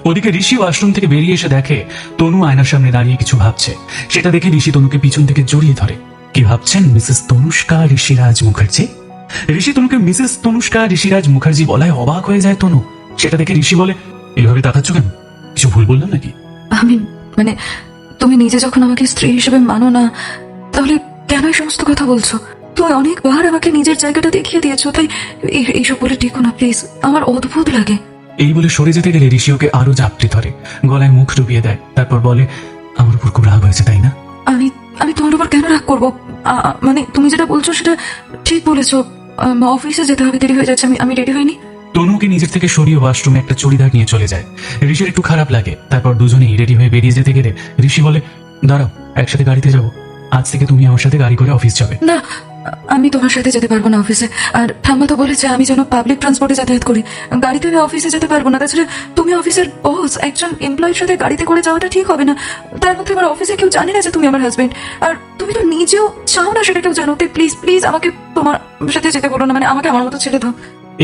Speaker 2: ওদিকে ঋষি ওয়াশরুম থেকে বেরিয়ে এসে দেখে তনু আয়নার সামনে দাঁড়িয়ে কিছু ভাবছে। সেটা দেখে ঋষি তনুকে পিছন থেকে জড়িয়ে ধরে। কি ভাবছেন মিসেস তনুষ্কা ঋষিরাজ মুখার্জি? ঋষি তনুকে মিসেস তনুষ্কা ঋষিরাজ মুখার্জি বলায় অবাক হয়ে যায় তনু। সেটা দেখে ঋষি বলে, এইভাবে তাকাচ্ছ কেন? কিছু ভুল বললাম নাকি?
Speaker 3: আমি মানে, তুমি নিজে যখন আমাকে স্ত্রী হিসেবে মানো না, তাহলে কেন এই সমস্ত কথা বলছো? তুমি অনেকবার আমাকে নিজের জায়গাটা দেখিয়ে দিয়েছো, তাই এইসব বলে টেকো না প্লিজ। আমার অদ্ভুত লাগে।
Speaker 2: এই বলে সরে যেতে গেলে ঋষি ওকে আরো জাপটে ধরে, গলায় মুখ ডুবিয়ে দেয়। তারপর বলে, আমার উপর খুব রাগ হয়েছে তাই না?
Speaker 3: আমি আমি তোমার উপর কেন রাগ করবো? মানে তুমি যেটা বলছো সেটা ঠিক বলেছো। অফিসে যেতে হবে, দেরি হয়ে যাচ্ছে। আমি রেডি হইনি।
Speaker 2: তনুকে নিজের থেকে সরিয়ে ওয়াশরুমে একটা চুড়িদার নিয়ে চলে যায়। ঋষির একটু খারাপ লাগে। তারপর দুজনেই রেডি হয়ে বেরিয়ে যেতে গেলে ঋষি বলে, দাঁড়াও, একসাথে গাড়িতে যাবো। আজ থেকে তুমি আমার সাথে গাড়ি করে অফিস যাবে।
Speaker 3: না, আমি তোমার সাথে যেতে পারবো না অফিসে। আর ঠাম্মা তো বলেছে আমি যেন পাবলিক ট্রান্সপোর্টে যাতায়াত করি। গাড়িতে আমি অফিসে যেতে পারবো না। তাছাড়া তুমি অফিসের বস, একজন এমপ্লয়ের সাথে গাড়িতে করে যাওয়াটা ঠিক হবে না। তার মধ্যে আমার অফিসে কেউ জানে না যে তুমি আমার হাজবেন্ড। আর তুমি তো নিজেও চাও না সেটা কেউ জানো। তাই প্লিজ প্লিজ আমাকে তোমার সাথে যেতে বলো না। মানে আমাকে আমার মতো ছেড়ে দাও।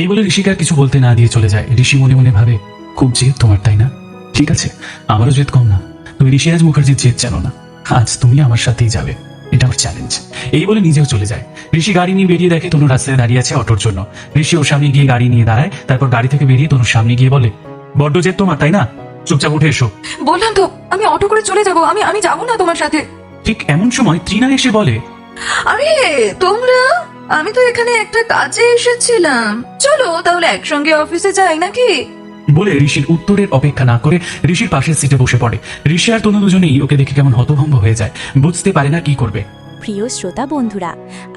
Speaker 2: এই বলে ঋষিকে আর কিছু বলতে না দিয়ে চলে যায়। ঋষি মনে মনে ভাবে, খুব জেদ তোমার তাই না? ঠিক আছে, আমারও জেদ কম না। তুমি ঋষিরাজ মুখার্জির জেদ জানো না। আজ তুমি আমার সাথেই যাবে, এটা আমার চ্যালেঞ্জ। এই বলে নিজেও চলে যায়। ঋষি গাড়ি নিয়ে বেরিয়ে দেখে তনু রাস্তায় দাঁড়িয়ে আছে অটোর জন্য। ঋষি ওর সামনে গিয়ে গাড়ি নিয়ে দাঁড়ায়। তারপর গাড়ি থেকে বেরিয়ে তনুর সামনে গিয়ে বলে, বড্ড জেদ তোমার তাই না? চুপচাপ উঠে এসো।
Speaker 3: বললাম তো আমি অটো করে চলে যাবো। আমি যাবো না তোমার সাথে।
Speaker 2: ঠিক এমন সময় ত্রিনা এসে বলে,
Speaker 3: আরে তোমরা, আমি তো এখানে একটা কাজে এসেছিলাম। চলো তাহলে একসঙ্গে অফিসে যাই নাকি?
Speaker 2: বলে ঋষির উত্তরের অপেক্ষা না করে ঋষির পাশের সিটে বসে পড়ে। ঋষি আর তনু দুজনেই ওকে দেখে কেমন হতভম্ব হয়ে যায়। বুঝতে পারে না কি করবে।
Speaker 1: প্রিয় শ্রোতা বন্ধুরা,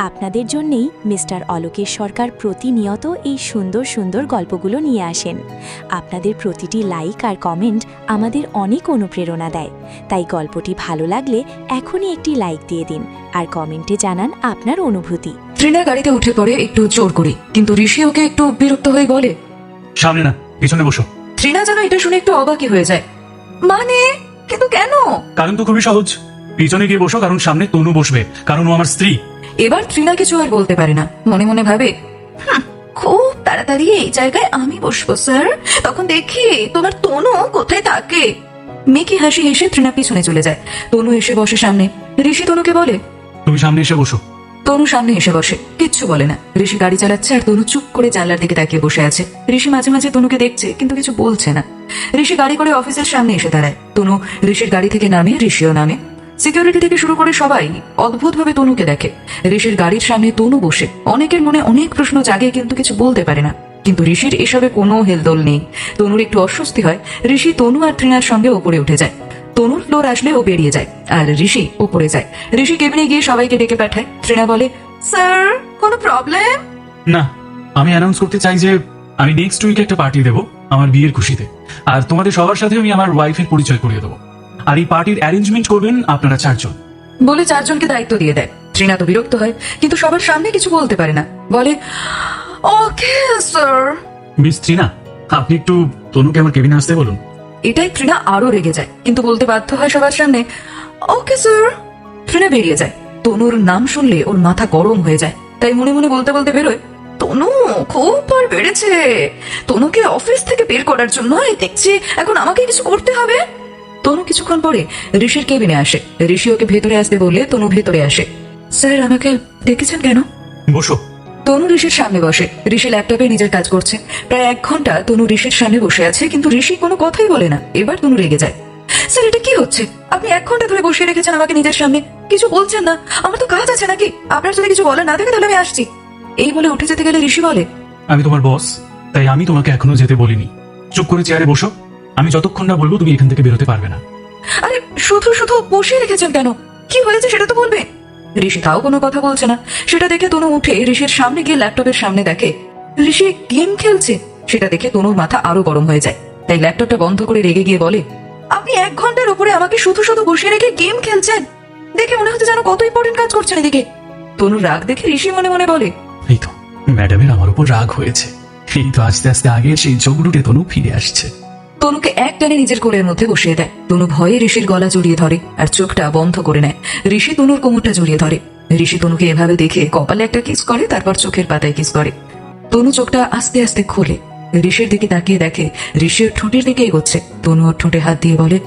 Speaker 1: আপনাদের জন্যেই মিস্টার অলোকেশ সরকার প্রতিনিয়ত এই সুন্দর সুন্দর গল্পগুলো নিয়ে আসেন। আপনাদের প্রতিটি লাইক আর কমেন্ট আমাদের অনেক অনুপ্রেরণা দেয়। তাই গল্পটি ভালো লাগলে এখনই একটি লাইক দিয়ে দিন আর কমেন্টে জানান আপনার অনুভূতি।
Speaker 3: ট্রিনা গাড়িতে উঠে পড়ে একটু জোর করে, কিন্তু ঋষি ওকে একটু বিরক্ত হয়ে বলে,
Speaker 2: সামনে না, পিছনে বসো।
Speaker 3: ট্রিনা যেন এটা শুনে একটু অবাকই হয়ে যায়। মানে, কিন্তু কেন?
Speaker 2: কারণ তো খুবই সহজ, পিছনে গিয়ে বসো, কারণ সামনে তনু বসবে, কারণ ও আমার স্ত্রী।
Speaker 3: এবার ট্রিনা কিছু আর বলতে পারে না, মনে মনে ভাবে, খুব তাড়াতাড়ি এই জায়গায় আমি বসবো স্যার, তখন দেখি তোমার তনু কোথায় থাকে। মেকি হাসি হেসে ট্রিনা পিছনে চলে যায়। তনু এসে বসে সামনে। ঋষি তনুকে বলে,
Speaker 2: তুমি সামনে এসে বসো।
Speaker 3: তনু সামনে এসে বসে, কিচ্ছু বলে না। ঋষি গাড়ি চালাচ্ছে আর তনু চুপ করে জানলার দিকে তাকিয়ে বসে আছে। ঋষি মাঝে মাঝে তনুকে দেখছে, কিন্তু কিছু বলছে না। ঋষি গাড়ি করে অফিসের সামনে এসে দাঁড়ায়। তনু ঋষির গাড়ি থেকে নামে, ঋষিও নামে। সিকিউরিটি থেকে শুরু করে সবাই অদ্ভুতভাবে তনুকে দেখে। ঋষির গাড়ির সামনে তনু বসে। অনেকের মনে অনেক প্রশ্ন জাগে, কিন্তু কিছু বলতে পারে না। কিন্তু ঋষির এসবে কোনো হেলদোল নেই। তনুর একটু অস্বস্তি হয়। ঋষি তনু আর ট্রিনার সঙ্গে ওপরে উঠে যায়। তনুর ফ্লোর আসলে ও বেরিয়ে যায় আর ঋষি উপরে যায়। ঋষি কেবিনে গিয়ে সবাইকে ডেকে পাঠায়। ট্রিনা বলে, স্যার কোনো প্রবলেম?
Speaker 2: না, আমি অ্যানাউন্স করতে চাই যে আমি নেক্সট উইকে একটা পার্টি দেবো আমার বিয়ের খুশিতে, আর তোমাদের সবার সাথে আমি আমার ওয়াইফের পরিচয় করিয়ে দেবো। আর এই পার্টির অ্যারেঞ্জমেন্ট করবেন আপনারা 4 জন।
Speaker 3: বলে 4 জনকে দায়িত্ব দিয়ে দেয়। ট্রিনা তো বিরক্ত হয়, কিন্তু সবার সামনে কিছু বলতে পারে না। বলে, ওকে স্যার।
Speaker 2: মিস ত্রিনা, আপনি একটু তনুকে আমার কেবিনে আসতে বলুন।
Speaker 3: এটাই ট্রিনা আরো রেগে যায়, কিন্তু বলতে বাধ্য হয় সবার সামনে, ওকে স্যার। ট্রিনা বেরিয়ে যায়। তনুর নাম শুনলে ওর মাথা গরম হয়ে যায়, তাই মনে মনে বলতে বলতে বেরোয়, তনু খুব বার বেড়েছে। তনুকে অফিস থেকে বের করার জন্য দেখছি এখন আমাকে কিছু করতে হবে। তনু কিছুক্ষণ পরে ঋষির কেবিনে আসে। ঋষি ওকে ভেতরে আসতে বললে তনু ভেতরে আসে। স্যার আমাকে ডেকেছেন কেন?
Speaker 2: বসো।
Speaker 3: তনু ঋষির সামনে বসে। ঋষি ল্যাপটপে নিজের কাজ করছে। প্রায় 1 ঘন্টা তনু ঋষির সামনে বসে আছে, কিন্তু ঋষি কোনো কথাই বলে না। এবার তনু রেগে যায়। স্যার এটা কি হচ্ছে? আপনি 1 ঘন্টা ধরে বসিয়ে রেখেছেন আমাকে নিজের সামনে, কিছু বলছেন না। আমার তো কাজ আছে নাকি? আপনার যদি কিছু বলে না থাকে তাহলে আমি আসছি। এই বলে উঠে যেতে গেলে ঋষি বলে,
Speaker 2: আমি তোমার বস, তাই আমি তোমাকে এখনো যেতে বলিনি। চুপ করে চেয়ারে বসো, আমি যতক্ষণ না বলবো তুমি এখান থেকে বেরোতে পারবে না।
Speaker 3: আরে শুধু শুধু বসিয়ে রেখেছেন কেন? কি হয়েছে সেটা তো বলবে। ঋষি তাও কোনো কথা বলছে না। সেটা দেখে তনু উঠে ঋষির সামনে গিয়ে ল্যাপটপের সামনে দেখে ঋষি গেম খেলছে। সেটা দেখে তনুর মাথা আরো গরম হয়ে যায়, তাই ল্যাপটপটা বন্ধ করে রেগে গিয়ে বলে, আপনি 1 ঘন্টার উপরে আমাকে শুধু শুধু বসিয়ে রেখে গেম খেলছেন? দেখে মনে হচ্ছে যেন কত ইম্পর্টেন্ট কাজ করছেন এদিকে। তনুর রাগ দেখে ঋষি মনে মনে বলে,
Speaker 2: এই তো ম্যাডামের আমার উপর রাগ হয়েছে। এই তো আস্তে আস্তে আগে সেই ঝগড়ুটে তনু ফিরে আসছে।
Speaker 3: তনুকে এক টানে নিজের কোলের মধ্যে বসিয়ে দেয়। তনু ভয়ে ঋষির গলা জড়িয়ে ধরে আর চোখটা বন্ধ করে নেয়। ঋষি তনুর কোমরটা জড়িয়ে ধরে। ঋষি তনুকে এভাবে দেখে কপালে একটা কিস করে, তারপর চোখের পাতায় কিস করে। তনু চোখটা আস্তে আস্তে খোলে। ঋষির দিকে তাকিয়ে দেখে ঋষির ঠোঁটের দিকে এগোচ্ছে। তনু ওর ঠোঁটে হাত দিয়ে বলে,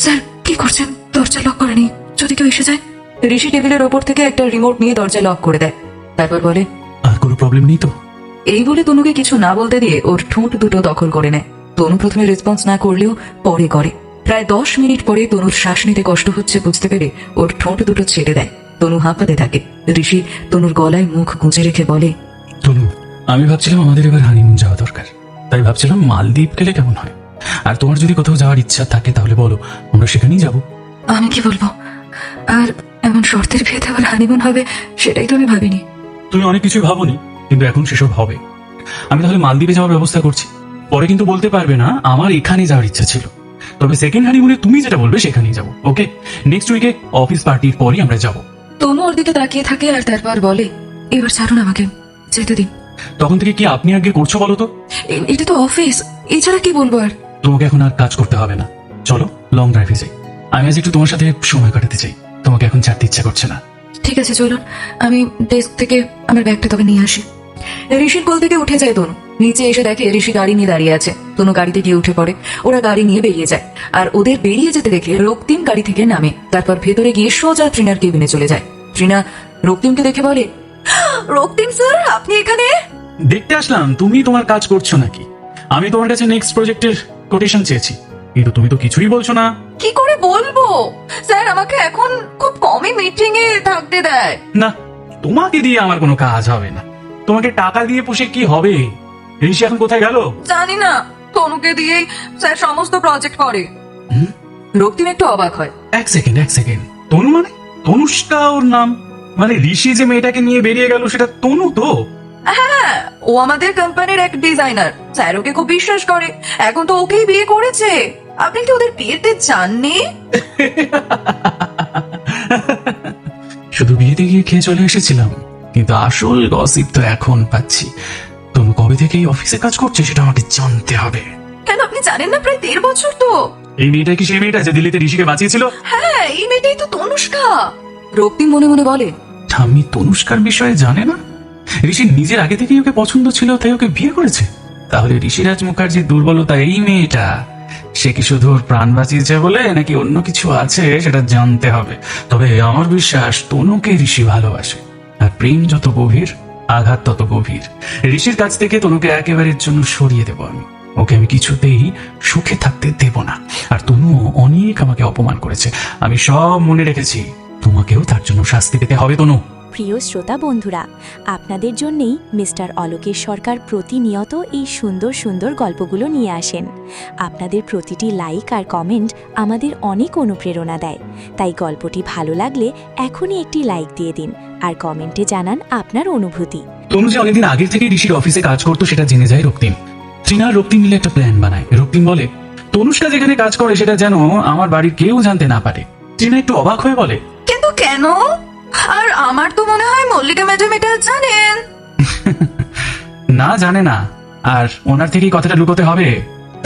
Speaker 3: স্যার কি করছেন? দরজা লক করেনি, যদি কেউ এসে যায়। ঋষি টেবিলের ওপর থেকে একটা রিমোট নিয়ে দরজা লক করে দেয়। তারপর বলে,
Speaker 2: আর কোনো প্রবলেম নেই তো?
Speaker 3: এই বলে তনুকে কিছু না বলতে দিয়ে ওর ঠোঁট দুটো দখল করে নেয়। তনু প্রথমে রেসপন্স না করলেও পরে করে। প্রায় 10 মিনিট পরে তনুর শ্বাস নিতে কষ্ট হচ্ছে বুঝতে পেরে ওর ঠোঁট দুটো ছেড়ে দেয়। তনু হাঁপাতে থাকে। ঋষি তনুর গলায় মুখ গুঁজে রেখে বলে,
Speaker 2: তনু, আমি ভাবছিলাম আমাদের এবার হানিমুন যাওয়া দরকার, তাই ভাবছিলাম মালদ্বীপ গেলে কেমন হয়। আর তোমার যদি কোথাও যাওয়ার ইচ্ছা থাকে তাহলে বলো, আমরা সেখানেই যাব।
Speaker 3: আমি কি বলবো? আর এমন শর্তের ভেদে আবার হানিমুন হবে সেটাই তো আমি ভাবিনি।
Speaker 2: তুমি অনেক কিছু ভাবোনি, কিন্তু এখন সেসব হবে। আমি তাহলে মালদ্বীপে যাওয়ার ব্যবস্থা করছি। পরে কিন্তু বলতে পারবে না আমার এখানে যাওয়ার ইচ্ছা ছিল। তবে সেকেন্ড হানিমুনে তুমি যেটা বলবে সেখানেই যাবো। ওকে, নেক্সট উইকে অফিস পার্টির পরই আমরা যাব।
Speaker 3: তনু ওর দিকে তাকিয়ে থাকে আর তারপর বলে, এবার ছাড়ুন আমাকে, যেতে দিন।
Speaker 2: তখন থেকে কি আপনি আগে করছো বলো তো?
Speaker 3: এটা তো অফিস, এছাড়া কি বলবো আর?
Speaker 2: তোমাকে এখন আর কাজ করতে হবে না। চলো লং ড্রাইভে যাই। আমি আজ একটু তোমার সাথে সময় কাটাতে চাই। তোমাকে এখন ছাড়তে ইচ্ছা করছে না।
Speaker 3: ঠিক আছে চলুন, আমি ডেস্ক থেকে আমার ব্যাগটা তবে নিয়ে আসি। ঋষির কোল থেকে উঠে যায় তনু। নিচে এসে দেখে ঋষি গাড়ি নিয়ে দাঁড়িয়ে আছে। তনু গাড়িতে গিয়ে উঠে পড়ে। ওরা গাড়ি নিয়ে বেরিয়ে যায়। আর ওদের বেরিয়ে যেতে দেখে রক্তিম গাড়ি থেকে নামে। তারপর ভেতরে গিয়ে সোজা ট্রিনার কেবিনে চলে যায়। ট্রিনা রক্তিমকে দেখে বলে, রক্তিম স্যার আপনি এখানে?
Speaker 2: দেখতে আসলাম তুমি তোমার কাজ করছো নাকি। আমি তোমার কাছে নেক্সট প্রজেক্টের কোটেশন চেয়েছি, কিন্তু তুমি তো কিছুই বলছো না।
Speaker 3: কি করে বলবো স্যার, আমাকে এখন খুব কমই মিটিং এ থাকতে দেয়।
Speaker 2: না, তোমাকে দিয়ে আমার কোনো কাজ হবে না। তোমাকে টাকা দিয়ে পুষে কি হবে? ঋষি এখন কোথায় গেল?
Speaker 3: জানি না, তনুকে দিয়েই স্যার সমস্ত প্রজেক্ট করে। রক্তিম একটু অবাক হয়।
Speaker 2: এক সেকেন্ড। তনু মানে তনুষ্কা ওর নাম, মানে ঋষি যে মেয়েটাকে নিয়ে বেরিয়ে গেল সেটা তনু তো?
Speaker 3: হ্যাঁ, ও আমাদের কোম্পানির এক ডিজাইনার, স্যার ওকে খুব বিশ্বাস করে, এখন তো ওকেই বিয়ে করেছে। আপনি কি ওদের বিয়েতে যাননি?
Speaker 2: শুধু বিয়েতে গিয়ে খেয়ে চলে এসেছিলাম, কিন্তু আসল গসিপ তো এখন পাচ্ছি। তনু কবে থেকে এই অফিসে কাজ করছে সেটা আমাকে জানতে হবে।
Speaker 3: কেন আপনি জানেন না? প্রায় 1.5 বছর তো।
Speaker 2: এই মেয়েটা কি সেই মেয়েটা যে দিল্লিতে ঋষিকে বাঁচিয়েছিল?
Speaker 3: হ্যাঁ, এই মেয়েটাই তো তনুষ্কা। রক্তিম মনে মনে বলে,
Speaker 2: আমি তনুষ্কার বিষয়ে জানে না? ঋষি নিজের আগে থেকেই ওকে পছন্দ ছিল, তাই ওকে বিয়ে করেছে। তাহলে ঋষিরাজ মুখার্জির দুর্বলতা এই মেয়েটা। সে কি শুধু ওর প্রাণ বাঁচিয়েছে বলে, নাকি অন্য কিছু আছে সেটা জানতে হবে। তবে আমার বিশ্বাস তনুকে ঋষি ভালোবাসে, আর প্রেম যত গভীর আঘাত তত গভীর। ঋষির কাছ থেকে তনুকে একেবারের জন্য সরিয়ে দেব আমি। ওকে আমি কিছুতেই সুখে থাকতে দেব না। আর তনু অনেক আমাকে অপমান করেছে, আমি সব মনে রেখেছি। তোমাকেও তার জন্য শাস্তি পেতে হবে তনু।
Speaker 1: প্রিয় শ্রোতা বন্ধুরা, আপনাদের জন্যেই মিস্টার অলোকেশ সরকার প্রতিনিয়ত এই সুন্দর সুন্দর গল্পগুলো নিয়ে আসেন। আপনাদের প্রতিটি লাইক আর কমেন্ট আমাদের অনেক অনুপ্রেরণা দেয়। তাই গল্পটি ভালো লাগলে এখনই একটি লাইক দিয়ে দিন আর কমেন্টে জানান আপনার অনুভূতি।
Speaker 2: তনু যে অনেকদিন আগের থেকে ঋষির অফিসে কাজ করতো সেটা জেনে যায় রক্তিম। ট্রিনা আর রক্তিম মিলে একটা প্ল্যান বানায়। রক্তিম বলে, তনুষ্কা যেখানে কাজ করে সেটা যেন আমার বাড়ির কেউ জানতে না পারে। ট্রিনা একটু অবাক হয়ে বলে,
Speaker 3: কিন্তু কেন? আর আমার তো মনে হয় মল্লিকা ম্যাডাম এটা জানেন।
Speaker 2: না, জানে না, আর ওনার থেকেই কথাটা লুকোতে হবে।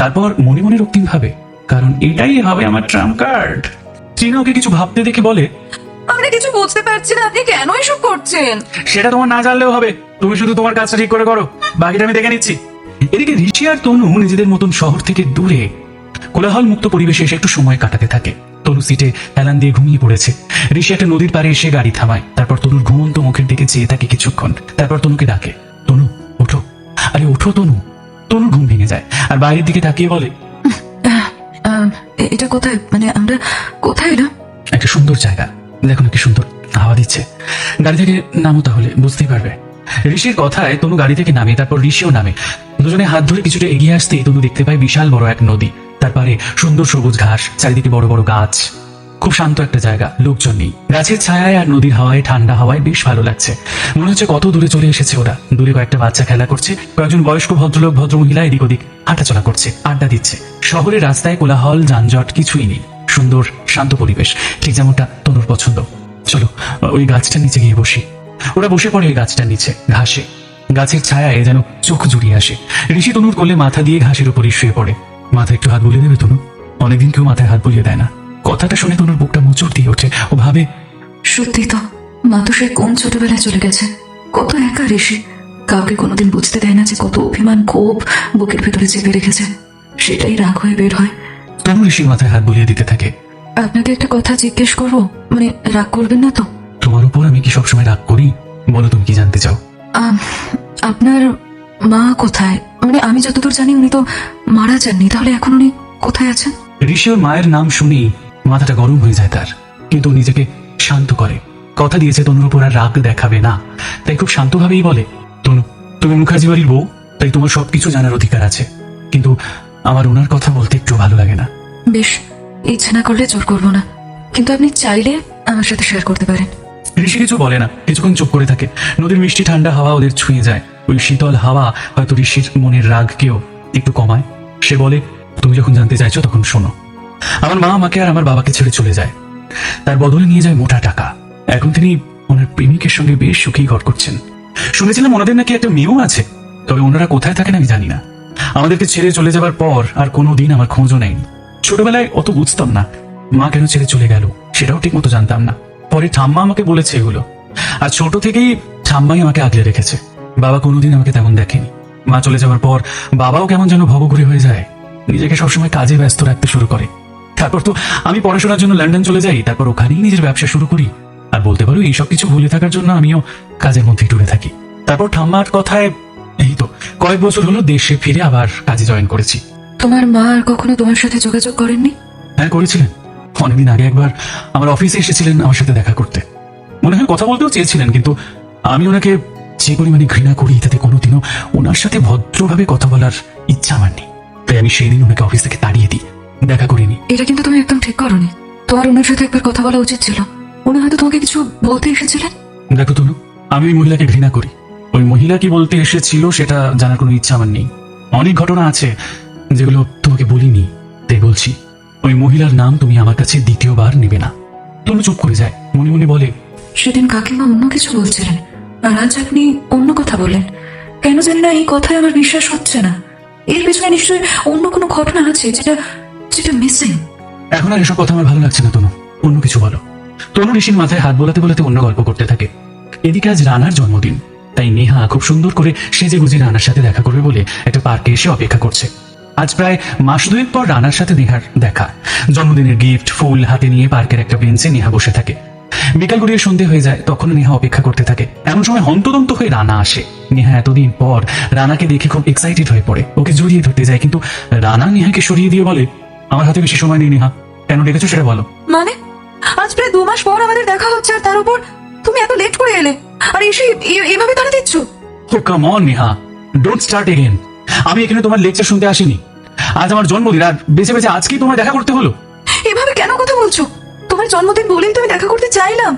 Speaker 2: তারপর মনে মনে রক্তিম ভাবে, কারণ এটাই হবে আমার ট্রাম্প কার্ড। ট্রিনা ওকে কিছু ভাবতে দেখে বলে,
Speaker 3: আমরা কিছু বুঝতে পারছি না, আপনি কেন এসব করছেন?
Speaker 2: সেটা তোমার না জানলেও হবে, তুমি শুধু তোমার কাজটা ঠিক করে করো, বাকিটা আমি দেখে নিচ্ছি। এদিকে ঋষি আর তনু নিজেদের মতন শহর থেকে দূরে কোলাহল মুক্ত পরিবেশে এসে একটু সময় কাটাতে থাকে। তনু সিটে হেলান দিয়ে ঘুমিয়ে পড়েছে। ঋষি একটা নদীর পাড়ে এসে গাড়ি থামায়। তারপর তনুর ঘুমন্ত মুখের দিকে চেয়ে থাকে কিছুক্ষণ। তারপর তনুকে ডাকে, তনু ওঠো, আরে ওঠো তনু। তনু ঘুম ভেঙে যায় আর বাইরের দিকে তাকিয়ে বলে,
Speaker 3: এটা কোথায়? মানে আমরা কোথায়? এটা
Speaker 2: একটা সুন্দর জায়গা, দেখো না কি সুন্দর হাওয়া দিচ্ছে। গাড়ি থেকে নামো, তাহলে বুঝতেই পারবে। ঋষির কথায় তনু গাড়ি থেকে নামে, তারপর ঋষিও নামে। দুজনে হাত ধরে কিছুটা এগিয়ে আসতেই তনু দেখতে পায় বিশাল বড় এক নদী। তার পারে সুন্দর সবুজ ঘাস, চারিদিকে বড় বড় গাছ। খুব শান্ত একটা জায়গা, লোকজন নেই। গাছের ছায়ায় আর নদীর হাওয়ায়, ঠান্ডা হাওয়ায় বেশ ভালো লাগছে। মনে হচ্ছে কত দূরে চলে এসেছে ওরা। দূরে কয়েকটা বাচ্চা খেলা করছে, কয়েকজন বয়স্ক ভদ্রলোক ভদ্রমহিলা এদিক ওদিক হাঁটাচলা করছে, আড্ডা দিচ্ছে। শহরের রাস্তায় কোলাহল যানজট কিছুই নেই, সুন্দর শান্ত পরিবেশ, ঠিক যেমনটা তনুর পছন্দ। চলো ওই গাছটার নিচে গিয়ে বসি। ওরা বসে পড়ে ওই গাছটার নিচে, ঘাসে। গাছের ছায়ায় যেন চোখ জুড়িয়ে আসে। ঋষি তনুর কোলে মাথা দিয়ে ঘাসের উপরই শুয়ে পড়ে। মাথা একটু হাত বুলিয়ে দেবে তনু? অনেকদিন কেউ মাথায় হাত বুলিয়ে দেয় না। কথাটা শুনে তনুর বুকটা মোচড় দিয়ে ওঠে। ও ভাবে,
Speaker 3: সত্যি তো, মা তো সে কোন ছোটবেলায় চলে গেছে। কত একা ঋষি, কাউকে কোনোদিন বুঝতে দেয় না যে কত অভিমান ক্ষোভ বুকের ভেতরে চেপে রেখেছে। সেটাই রাগ হয়ে বের হয়।
Speaker 2: তনু ঋষির মাথায় হাত বুলিয়ে দিতে থাকে।
Speaker 3: আপনাকে একটা কথা জিজ্ঞেস করবো? মানে রাগ করবেন না তো?
Speaker 2: তোমার উপর আমি কি সবসময় রাগ করি? বলো, তুমি কি জানতে চাও?
Speaker 3: আপনার মা কোথায়? মানে আমি যতদূর জানি উনি তো মারা যাননি, তাহলে এখন উনি কোথায় আছেন?
Speaker 2: ঋষি ওর মায়ের নাম শুনেই মাথাটা গরম হয়ে যায় তার, কিন্তু নিজেকে শান্ত করে। কথা দিয়েছে তনুর উপর আর রাগ দেখাবে না, তাই খুব শান্তভাবেই বলে, তনু তুমি মুখার্জি বাড়ির বউ, তাই তোমার সবকিছু জানার অধিকার আছে। কিন্তু আমার ওনার কথা বলতে একটু ভালো লাগে না।
Speaker 3: বেশ, ইচ্ছে না করলে জোর করবো না, কিন্তু আপনি চাইলে আমার সাথে শেয়ার করতে পারেন।
Speaker 2: ঋষি কিছু বলে না, কিছুক্ষণ চুপ করে থাকে। নদীর মিষ্টি ঠান্ডা হাওয়া ওদের ছুঁয়ে যায়। ওই শীতল হাওয়া হয়তো ঋষির মনের রাগকেও একটু কমায়। সে বলে, তুমি যখন জানতে চাইছো তখন শোনো। আমার মা আমাকে আর আমার বাবাকে ছেড়ে চলে যায়, তার বদলে নিয়ে যায় মোটা টাকা। এখন তিনি ওনার প্রেমিকের সঙ্গে বেশ সুখী ঘর করছেন। শুনেছিলাম ওনাদের নাকি একটা মেয়েও আছে, তবে ওনারা কোথায় থাকেন আমি জানি না। আমাদেরকে ছেড়ে চলে যাবার পর আর কোনোদিন আমার খোঁজও নেয়নি। ছোটবেলায় অত বুঝতাম না মা কেন ছেড়ে চলে গেল, সেটাও ঠিক মতো জানতাম না। পরে ঠাম্মা আমাকে বলেছে এগুলো। আর ছোট থেকেই ঠাম্মাই আমাকে আগলে রেখেছে। বাবা কোনোদিন আমাকে তেমন দেখেনি। মা চলে যাওয়ার পর বাবাও কেমন যেন ভবঘুরে হয়ে যায়, নিজেকে সবসময় কাজে ব্যস্ত রাখতে শুরু করে। তারপর তো আমি পড়াশোনার জন্য লন্ডন চলে যাই, তারপর ওখানেই নিজের ব্যবসা শুরু করি। আর বলতে পারো এইসব কিছু ভুলে থাকার জন্য আমিও কাজের মধ্যে ডুবে থাকি। তারপর ঠাম্মার কথায় এই তো কয়েক বছর হলো দেশে ফিরে আবার কাজে জয়েন করেছি।
Speaker 3: তোমার মা আর কখনো তোমার সাথে যোগাযোগ করেননি?
Speaker 2: হ্যাঁ, করেছিলেন। অনেকদিন আগে একবার আমার অফিসে এসেছিলেন আমার সাথে দেখা করতে। মনে হয় কথা বলতেও চেয়েছিলেন, কিন্তু আমি ওনাকে যে পরিমাণে ঘৃণা করি তাতে কোনোদিনও ওনার সাথে ভদ্রভাবে কথা বলার ইচ্ছা আমার নেই। তাই আমি সেই দিন ওনাকে অফিস থেকে তাড়িয়ে দিই, দেখা করিনি।
Speaker 3: এটা কিন্তু তুমি একদম ঠিক করোনি। তোমার ওনার সাথে একবার কথা বলা উচিত ছিল। উনি হয়তো তোমাকে কিছু বলতে এসেছিলেন।
Speaker 2: দেখো তনু, আমি ওই মহিলাকে ঘৃণা করি। ওই মহিলা কি বলতে এসেছিল সেটা জানার কোনো ইচ্ছা আমার নেই। অনেক ঘটনা আছে যেগুলো তোমাকে বলিনি, তাই বলছি। ওই মহিলার নাম তুমি আমার কাছে দ্বিতীয়বার নেবে না। তনু চুপ করে যায়, মনে মনে বলে,
Speaker 3: সেদিন কাকিমা অন্য কিছু বলছিলেন, আর আজ আপনি অন্য কথা বললেন। কেন জানি না এই কথায় আমার বিশ্বাস হচ্ছে না। এর পেছনে নিশ্চয়ই অন্য কোনো ঘটনা আছে যেটা যেটা মিসিং।
Speaker 2: এখন আর এসব কথা আমার ভালো লাগছে না তনু, অন্য কিছু বলো। তনু ঋষির মাথায় হাত বোলাতে বোলাতে অন্য গল্প করতে থাকে। এদিকে আজ রানার জন্মদিন, তাই নেহা খুব সুন্দর করে সেজে গুজে রানার সাথে দেখা করবে বলে একটা পার্কে এসে অপেক্ষা করছে। আজ প্রায় মাস দুয়েক পর রানার সাথে নেহার দেখা। জন্মদিনের গিফট ফুল হাতে নিয়ে পার্কের একটা বেঞ্চে নেহা বসে থাকে। বিকাল গড়িয়ে সন্ধে হয়ে যায়, তখন নেহা অপেক্ষা করতে থাকে। এমন সময় হন্তদন্ত হয়ে রানা আসে। নেহা এতদিন পর রানাকে দেখে খুব এক্সাইটেড হয়ে পড়ে, ওকে জড়িয়ে ধরতে যায়, কিন্তু রানা নেহাকে সরিয়ে দিয়ে বলে, আমার হাতে বেশি সময় নেই নেহা, কেন ডেকেছো সেটা বলো।
Speaker 3: মানে আজ প্রায় 2 মাস পর আমাদের দেখা হচ্ছে, আর তার উপর তুমি এত লেট করে এলে, আর এসে এভাবে তাড়া দিচ্ছ।
Speaker 2: Oh come on Neha, don't start again. আমি এখানে তোমার লেকচার শুনতে আসিনি। আজ আমার জন্মদিন, আর বেঁচে বেঁচে আজকেই তোমার দেখা করতে হলো।
Speaker 3: এভাবে কেন কথা বলছো? তোমার জন্মদিন বলেই তুমি দেখা করতে চাইলাম।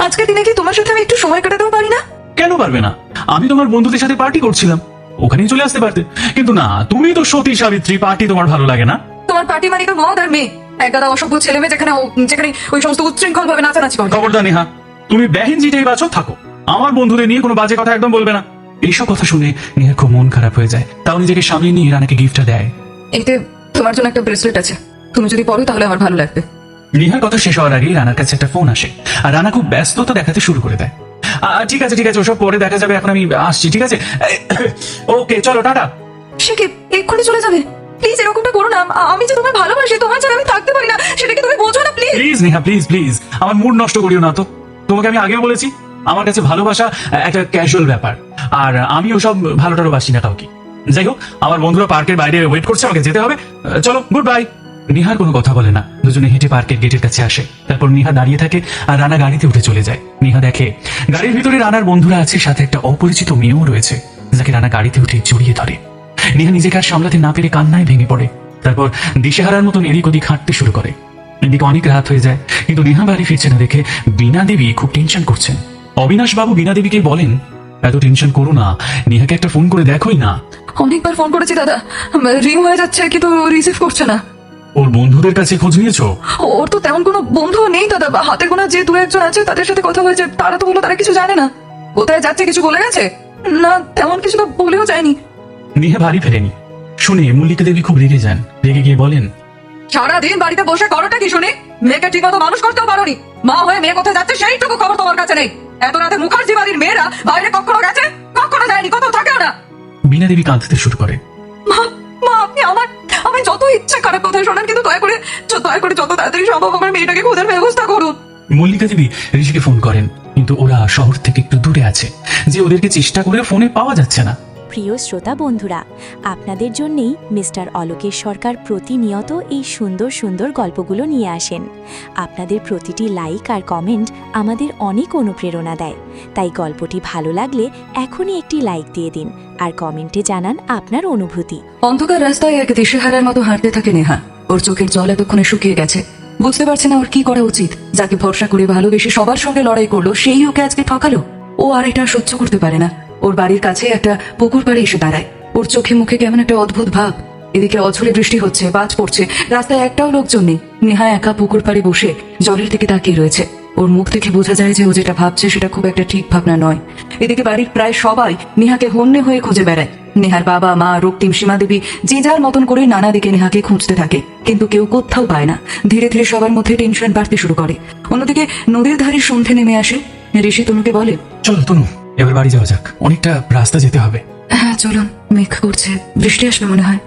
Speaker 3: আজকের দিনে কি তোমার সাথে আমি একটু সময় কাটাতেও পারি না?
Speaker 2: কেন পারবে না? আমি তোমার বন্ধুদের সাথে পার্টি করছিলাম, ওখানেই চলে আসতে পারতে। কিন্তু না, তুমি তো সতী সাবিত্রী, পার্টি তোমার ভালো লাগে না।
Speaker 3: তোমার পার্টি মানে তো মদ আর মেয়ে, একগাদা অসভ্য ছেলে মেয়ে, যেখানে ওই সমস্ত উচ্ছৃঙ্খল ভাবে নাচানাচি করে।
Speaker 2: খবরদার নেহা, তুমি বেহিন জিতেই বাঁচো থাকো, আমার বন্ধুদের নিয়ে কোনো বাজে কথা একদম বলবে না। এইসব কথা শুনে নেহার খুব মন খারাপ হয়ে যায়। তাও নিজেকে সামনে নিয়ে রানাকে গিফটটা দেয়।
Speaker 3: এতে তোমার জন্য একটা ব্রেসলেট আছে, তুমি যদি পরো তাহলে আমার ভালো লাগবে।
Speaker 2: নেহার কথা শেষ হওয়ার আগেই রানার কাছে একটা ফোন আসে, আর রানা খুব ব্যস্ততা দেখাতে শুরু করে দেয়। ঠিক আছে ঠিক আছে, ওসব পরে দেখা যাবে, এখন আমি আসছি, ঠিক আছে? ওকে চলো, টাটা।
Speaker 3: সে কি এক্ষুনি চলে যাবে? প্লিজ এরকমটা করো না। আমি যে তোমায় ভালোবাসি, তোমার ছাড়া আমি থাকতে পারি না, সেটা কি তুমি বোঝো না? Please
Speaker 2: please Neha, please please, আমার মুড নষ্ট করিও না তো। তোমাকে আমি আগেও বলেছি, আমার কাছে ভালোবাসা একটা ক্যাজুয়াল ব্যাপার, আর আমি ওসব ভালোটারও বাসি না কাউকে। যাই হোক, আমার বন্ধুরা পার্কের বাইরে ওয়েট করছে, আমাকে যেতে হবে। চলো, গুড বাই। নিহার কোনো কথা বলে না, দুজনে হেঁটে পার্কের গেটের কাছে আসে। তারপর নিহা দাঁড়িয়ে থাকে, আর রানা গাড়িতে উঠে চলে যায়। নিহা দেখে গাড়ির ভিতরে রানার বন্ধুরা আছে, সাথে একটা অপরিচিত মেয়েও রয়েছে, যাকে রানা গাড়িতে উঠে জড়িয়ে ধরে। নিহা নিজেকে আর সামলাতে না পেরে কান্নায় ভেঙে পড়ে। তারপর দিশেহারার মতন এদিক ওদিক হাঁটতে শুরু করে। এদিকে অনেক রাত হয়ে যায়, কিন্তু নেহা বাড়ি ফিরছে না দেখে বীণা দেবী খুব টেনশন করছেন। অবিনাশ বাবু বীণা দেবীকে বলেন, এত টেনশন করো না, নেহাকে একটা ফোন করে দেখোই না।
Speaker 3: অনেকবার ফোন করেছি দাদা, রিং হয়ে যাচ্ছে কিন্তু রিসিভ করছে না।
Speaker 2: ওর বন্ধুদের কাছে খোঁজ নিয়েছো?
Speaker 3: ওর তো তেমন কোনো বন্ধু নেই দাদা, হাতে গোনা যে 2-1 আছে তাদের সাথে কথা হয়েছে, তারা তো বললো তারা কিছু জানে না। কোথায় যাচ্ছে কিছু বলে গেছে? না, তেমন কিছু তো বলেও যায়নি।
Speaker 2: নেহা বাড়ি ফেরেনি শুনে মল্লিকা দেবী খুব রেগে যান। রেগে গিয়ে বলেন,
Speaker 3: সারাদিন বাড়িতে বসে করোটা কি শুনি? মেয়েকে ঠিক মতো মানুষ করতেও পারোনি। মা হয়ে মেয়ে কোথায় যাচ্ছে সেইটুকু খবর তোমার কাছে নেই। এত রাতে মুখার্জি বাড়ির মেয়েরা বাইরে কখনো গেছে? কখনো যায়নি, কোথাও থাকেও না।
Speaker 2: বীণা দেবী কাঁদতে শুরু করে।
Speaker 3: মা, আপনি আমি যত ইচ্ছা খারাপ কথা শোনান, কিন্তু দয়া করে যত তাড়াতাড়ি সম্ভব আমার মেয়েটাকে খোঁজার ব্যবস্থা করুন।
Speaker 2: মল্লিকা দেবী ঋষিকে ফোন করেন, কিন্তু ওরা শহর থেকে একটু দূরে আছে, যে ওদেরকে চেষ্টা করে ফোনে পাওয়া যাচ্ছে না।
Speaker 1: প্রিয় শ্রোতা বন্ধুরা, আপনাদের জন্যেই মিস্টার অলোকেশ সরকার প্রতিনিয়ত এই সুন্দর সুন্দর গল্পগুলো নিয়ে আসেন। আপনাদের প্রতিটি লাইক আর কমেন্ট আমাদের অনেক অনুপ্রেরণা দেয়। তাই গল্পটি ভালো লাগলে এখনই একটি লাইক দিয়ে দিন, আর কমেন্টে জানান আপনার অনুভূতি।
Speaker 3: অন্ধকার রাস্তায় এক দিশেহারার মতো হাঁটতে থাকে নেহা। ওর চোখের জল এতক্ষণে শুকিয়ে গেছে, বুঝতে পারছে না ওর কি করা উচিত। যাকে ভরসা করে ভালোবেসে সবার সঙ্গে লড়াই করলো, সেই ওকে আজকে ঠকালো। ও আর এটা সহ্য করতে পারে না। ওর বাড়ির কাছে একটা পুকুর পাড়ে এসে দাঁড়ায়। ওর চোখে মুখে কেমন একটা অদ্ভুত ভাব। এদিকে অঝরে বৃষ্টি হচ্ছে, বাজ পড়ছে, রাস্তায় একটাও লোকজন নেই। নেহা একা পুকুর পাড়ে বসে জলের দিকে তাকিয়ে রয়েছে। ওর মুখ থেকে বোঝা যায় যে ও যেটা ভাবছে সেটা খুব একটা ঠিক ভাবনা নয়। এদিকে বাড়ির প্রায় সবাই নেহাকে হন্যে হয়ে খুঁজে বেড়ায়। নেহার বাবা মা, রক্তিম, সীমা দেবী যে যার মতন করে নানা দিকে নেহাকে খুঁজতে থাকে, কিন্তু কেউ কোথাও পায় না। ধীরে ধীরে সবার মধ্যে টেনশন বাড়তে শুরু করে। অন্যদিকে নদীর ধারে সন্ধে নেমে আসে। ঋষি তনুকে বলে,
Speaker 2: চল তনু, এবার বাড়ি যাওয়া যাক, অনেকটা রাস্তা যেতে হবে।
Speaker 3: হ্যাঁ চলুন, মেঘ করছে, বৃষ্টি আসবে মনে হয়।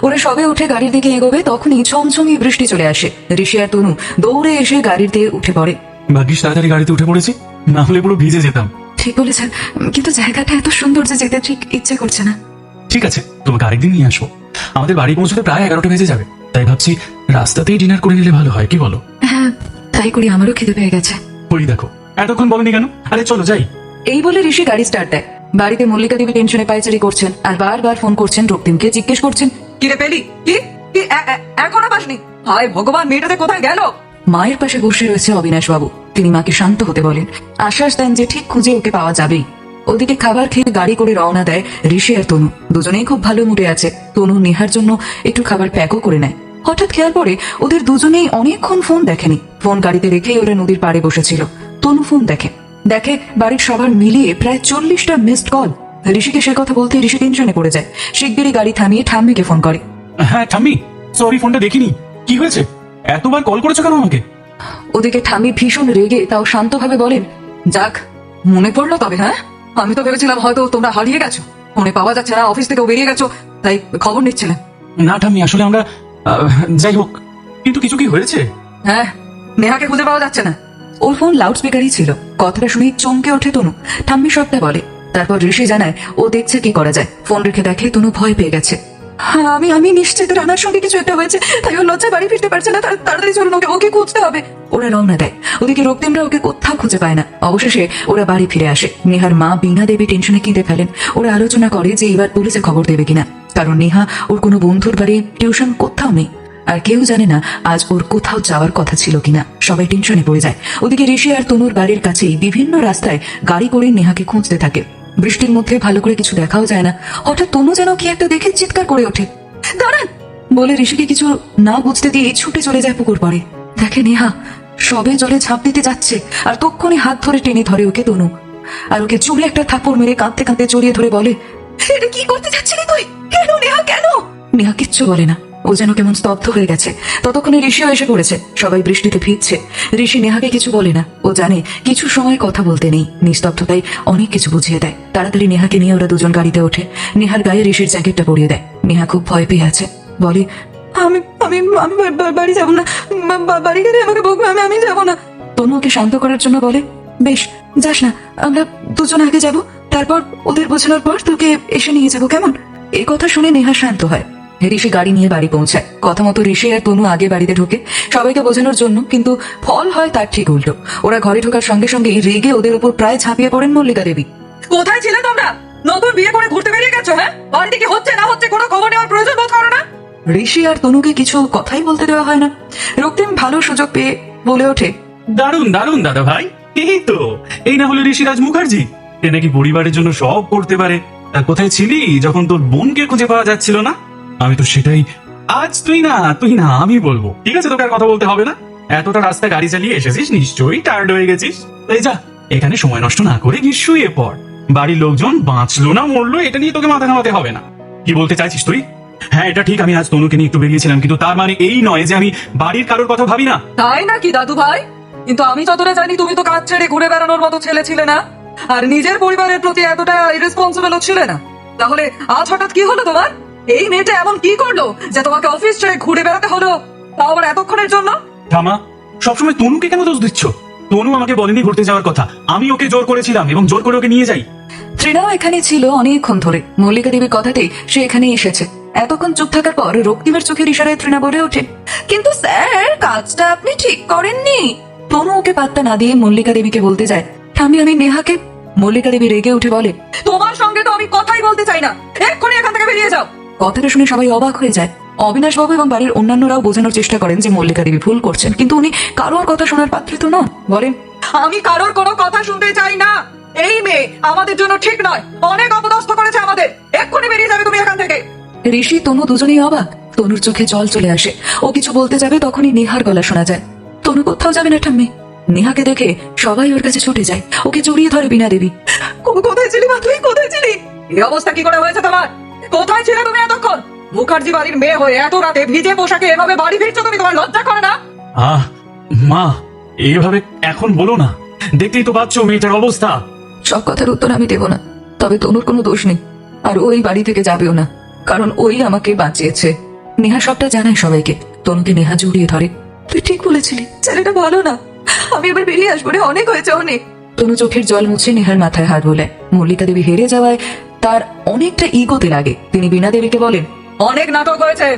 Speaker 3: ওরা সবে উঠে গাড়ির দিকে এগোবে, তখনই ঝমঝমিয়ে বৃষ্টি চলে আসে। ঋষি আর তনু দৌড়ে এসে গাড়ির দিয়ে উঠে পড়ে।
Speaker 2: ভাগ্যিস তাড়াতাড়ি গাড়িতে উঠে পড়েছি, না হলে পুরো ভিজে যেতাম।
Speaker 3: ঠিক বলেছেন, কিন্তু জায়গাটা এত সুন্দর যে যেতে ঠিক ইচ্ছে করছে না।
Speaker 2: ঠিক আছে, তোমাকে আরেকদিন নিয়ে আসবো। আমাদের বাড়ি পৌঁছতে প্রায় 11টা বেজে যাবে, তাই ভাবছি রাস্তাতেই ডিনার করে নিলে ভালো হয়, কি বলো?
Speaker 3: হ্যাঁ তাই করি, আমারও খিদে পেয়ে গেছে।
Speaker 2: ওই দেখো, এতক্ষণ বলনি কেন? আরে চলো যাই।
Speaker 3: এই বলে ঋষি গাড়ি স্টার্ট দেয়। বাড়িতে মল্লিকা দেবী টেনশনে পায়চারি করছেন, আর বারবার ফোন করছেন রক্তিমকে, জিজ্ঞেস করছেন, কিরে পেলি কি এখনো পাসনি? হায় ভগবান, মেয়েটাতে কোথায় গেল? মায়ের পাশে বসে রয়েছে অবিনাশ বাবু। তিনি মাকে শান্ত হতে বলেন, আশ্বাস দেন যে ঠিক খুঁজে ওকে পাওয়া যাবেই। ওদিকে খাবার খেয়ে গাড়ি করে রওনা দেয় ঋষি আর তনু। দুজনেই খুব ভালো মুডে আছে। তনু নেহার জন্য একটু খাবার প্যাকও করে নেয়। হঠাৎ খেয়াল পড়ে ওদের দুজনেই অনেকক্ষণ ফোন দেখেনি। ফোন গাড়িতে রেখেই ওরা নদীর পাড়ে বসেছিল। তনু ফোন দেখে বাড়ির সবার মিলিয়ে প্রায় 40টা মিসড কল। ঋষিকে সে কথা বলতে ঋষি টেনশনে পড়ে যায়। শিগগিরই গাড়ি থামিয়ে ঠাম্মিকে ফোন করে।
Speaker 2: হ্যাঁ ঠাম্মি, সরি ফোনটা দেখিনি। কি হয়েছে? এতবার কল করেছো কেন আমাকে?
Speaker 3: ওদিকে ঠাম্মি ভীষণ রেগে তাও শান্তভাবে বলেন, যাক মনে পড়লো তবে। হ্যাঁ, আমি তো ভেবেছিলাম হয়তো তোমরা হারিয়ে গেছো, ফোনে পাওয়া যাচ্ছে না, অফিস থেকেও বেরিয়ে গেছো, তাই খবর নিচ্ছিলাম।
Speaker 2: না ঠাম্মি, আসলে আমরা যাই হোক, কিন্তু কিছু কি হয়েছে?
Speaker 3: হ্যাঁ, নেহাকে খুঁজে পাওয়া যাচ্ছে না। ওর ফোন লাউড স্পিকারই ছিল। কথাটা শুনেই চমকে ওঠে তনু। ঠাম্মি সবটা বলে। তারপর ঋষি জানায় ও দেখছে কি করা যায়। ফোন রেখে দেখে তনু ভয় পেয়ে গেছে। হ্যাঁ, আমি নিশ্চিত রানার সঙ্গে কিছু একটা হয়েছে, তাই ও লজ্জায় বাড়ি ফিরতে পারছে না। তাড়াতাড়ি চলুন, ওকে খুঁজতে হবে। ওরা রওনা দেয়। ওদিকে রক্তিমরা ওকে কোথাও খুঁজে পায় না। অবশেষে ওরা বাড়ি ফিরে আসে। নেহার মা বীণা দেবী টেনশনে কেঁদে ফেলেন। ওরা আলোচনা করে যে এবার পুলিশে খবর দেবে কিনা, কারণ নেহা ওর কোনো বন্ধুর বাড়ি টিউশন কোথাও নেই। আর কেউ জানে না আজ ওর কোথাও যাওয়ার কথা ছিল কিনা। সবাই টেনশনে পড়ে যায়। ওদিকে ঋষি আর তনুর বাড়ির কাছেই বিভিন্ন রাস্তায় গাড়ি করে নেহাকে খুঁজতে থাকে। বৃষ্টির মধ্যে ভালো করে কিছু দেখাও যায় না। হঠাৎ তনু যেন কি একটা দেখে চিৎকার করে ওঠে, দাঁড়ান বলে ঋষিকে কিছু না বুঝতে দিয়ে ছুটে চলে যায় পুকুর পাড়ে। দেখে নেহা সবে জলে ঝাঁপ দিতে যাচ্ছে, আর তক্ষুনি হাত ধরে টেনে ধরে ওকে তনু, আর ওকে চুলে একটা থাপ্পড় মেরে কাঁদতে কাঁদতে জড়িয়ে ধরে বলে, এটা কি করতে যাচ্ছিলি তুই? কেন নেহা, কেন? নেহা কিচ্ছু বলে না। ও যেন কেমন স্তব্ধ হয়ে গেছে। ততক্ষণে ঋষিও এসে পড়েছে। সবাই বৃষ্টিতে ভিজছে। ঋষি নেহাকে কিছু বলে না। ও জানে কিছু সময় কথা বলতে নেই। নিস্তব্ধতাই অনেক কিছু বুঝিয়ে দেয়। তাড়াতাড়ি নেহাকে নিয়ে ওরা দুজন গাড়িতে ওঠে। নেহার গায়ে ঋষির জ্যাকেটটা পরিয়ে দেয়। নেহা খুব ভয় পেয়ে আছে। বলে, আমি আমি আমি বাড়ি যাবো না, বাড়ি গেলে আমাকে বকবে, আমি যাবো না। তনু ওকে শান্ত করার জন্য বলে, বেশ যাস না, আমরা দুজন আগে যাব, তারপর ওদের বোঝানোর পর তোকে এসে নিয়ে যাবো, কেমন? এই কথা শুনে নেহা শান্ত হয়। ঋষি গাড়ি নিয়ে বাড়ি পৌঁছায়। কথা মতো ঋষি আর তনু আগে বাড়িতে ঢুকে সবাইকে বোঝানোর জন্য, কিন্তু ফল হয় তার ঠিক উল্টো। ওরা ঘরে ঢোকার সঙ্গে সঙ্গে রেগে ওদের উপর প্রায় ঝাঁপিয়ে পড়েন মল্লিকা দেবী। কোথায় ছিলে তোমরা? নতুন বিয়ে করে ঘুরতে বেরিয়ে গেছো? হ্যাঁ, বাড়িতে কি হচ্ছে না হচ্ছে কোনো খবর নেওয়ার প্রয়োজন বোধ করো না? ঋষি আর তনুকে কিছু কথাই বলতে দেওয়া হয় না। রক্তিম ভালো সুযোগ পেয়ে বলে ওঠে,
Speaker 2: দারুণ দারুণ দাদা ভাই, এই তো, এই না হলে ঋষিরাজ মুখার্জি। এ নাকি পরিবারের জন্য সব করতে পারে। তা কোথায় ছিলি যখন তোর বোনকে খুঁজে পাওয়া যাচ্ছিল না? আমি তো সেটাই। আজ তুই না আমি বলবো। ঠিক আছে, তোকে আর কথা বলতে হবে না। এতটা রাস্তা গাড়ি চালিয়ে এসেছিস, নিশ্চয়ই টায়ার্ড হয়ে গেছিস। তাই যা, এখানে সময় নষ্ট না করে গিয়ে শুয়ে পড়। বাড়ির লোকজন বাঁচলো না মরলো এটা নিয়ে তোকে মাথা ঘামাতে হবে না। কি বলতে চাইছিস তুই? হ্যাঁ, এটা ঠিক, আমি আজ তনুকে নিয়ে একটু বেরিয়েছিলাম, কিন্তু তার মানে এই নয় যে আমি বাড়ির কারোর কথা ভাবি না।
Speaker 3: তাই নাকি দাদু ভাই? কিন্তু আমি যতটা জানি তুমি তো কাজ ছেড়ে ঘুরে বেড়ানোর মতো ছেলে ছিলে না, আর নিজের পরিবারের প্রতি এতটা ইরেসপন্সিবল ছিলে না। তাহলে আজ হঠাৎ কি হলো তোমার? এই মেয়েটা এমন কি করলো যে তোমাকে অফিস ছেড়ে ঘুরে বেড়াতে হলো, তাও আবার এতক্ষণের জন্য?
Speaker 2: ঠামা, সবসময় তনুকে কেন দোষ দিচ্ছ? তনু আমাকে বলেনি ঘুরতে যাওয়ার কথা, আমি ওকে জোর করেছিলাম এবং জোর করে ওকে নিয়ে যাই।
Speaker 3: তৃণাও এখানে ছিল অনেকক্ষণ ধরে। মল্লিকা দেবীর কথাতেই সে এখানে এসেছে। এতক্ষণ চুপ থাকার পর রক্তিমের চোখের ইশারায় তৃণা বলে ওঠে, কিন্তু স্যার কাজটা আপনি ঠিক করেননি। তনু ওকে পাত্তা না দিয়ে মল্লিকা দেবীকে বলতে যায়, আমি নেহাকে। মল্লিকা দেবী রেগে উঠে বলে, তোমার সঙ্গে তো আমি কথাই বলতে চাই না, এক্ষুনি এখান থেকে বেরিয়ে যাও। কথাটা শুনে সবাই অবাক হয়ে যায়। অবিনাশ বাবু এবং বাড়ির অন্যান্যরাও বোঝানোর চেষ্টা করেন যে মল্লিকা দেবী ভুল করছেন, কিন্তু উনি কারোর কথা শোনার পাত্রী তো নন। বলেন, আমি কারোর কোনো কথা শুনতে চাই না। এই মেয়ে আমাদের জন্য ঠিক নয়, অনেক অপদস্থ করেছে আমাদের। এক্ষুনি বেরিয়ে যাবে তুমি এখান থেকে। ঋষি তনু দুজনেই অবাক। তনুর চোখে জল চলে আসে। ও কিছু বলতে যাবে, তখনই নেহার গলা শোনা যায়। তনু কোথাও যাবে না ঠাম্মি। নেহাকে দেখে সবাই ওর কাছে ছুটে যায়। ওকে জড়িয়ে ধরে বীণা দেবী। কোথায় ছিলি মা, তুই কোথায় ছিলি? এই অবস্থা কি করে হয়েছে তোমার? কোথায় ছিলে তুমি এতক্ষণ? মুখার্জি বাড়ির মেয়ে হয়ে এত রাতে ভিজে পোশাকে এভাবে বাড়ি ফিরছো তুমি, তোমার লজ্জা করে না?
Speaker 2: মা, এইভাবে এখন বলো না, দেখতেই তো পাচ্ছ মেয়েটার অবস্থা।
Speaker 3: সব কথার উত্তর আমি দেব না, তবে তনুর কোনো দোষ নেই, আর ওই বাড়ি থেকে যাবেও না, কারণ ওই আমাকে বাঁচিয়েছে। নেহা সবটা জানায় সবাইকে। তনুকে নেহা জড়িয়ে ধরে, তুই ঠিক বলেছিলি, ছেলেটা ভালো না, আমি এবার বেরিয়ে আসবো রে, অনেক হয়েছে অনেক। তনু চোখের জল মুছে নেহার মাথায় হাত বোলায়। মল্লিকা দেবী হেরে যাওয়ায় তার অনেকটা ইগোতে লাগে। তিনি বীণা দেবীকে বলেন, অনেক নাটক হয়েছে,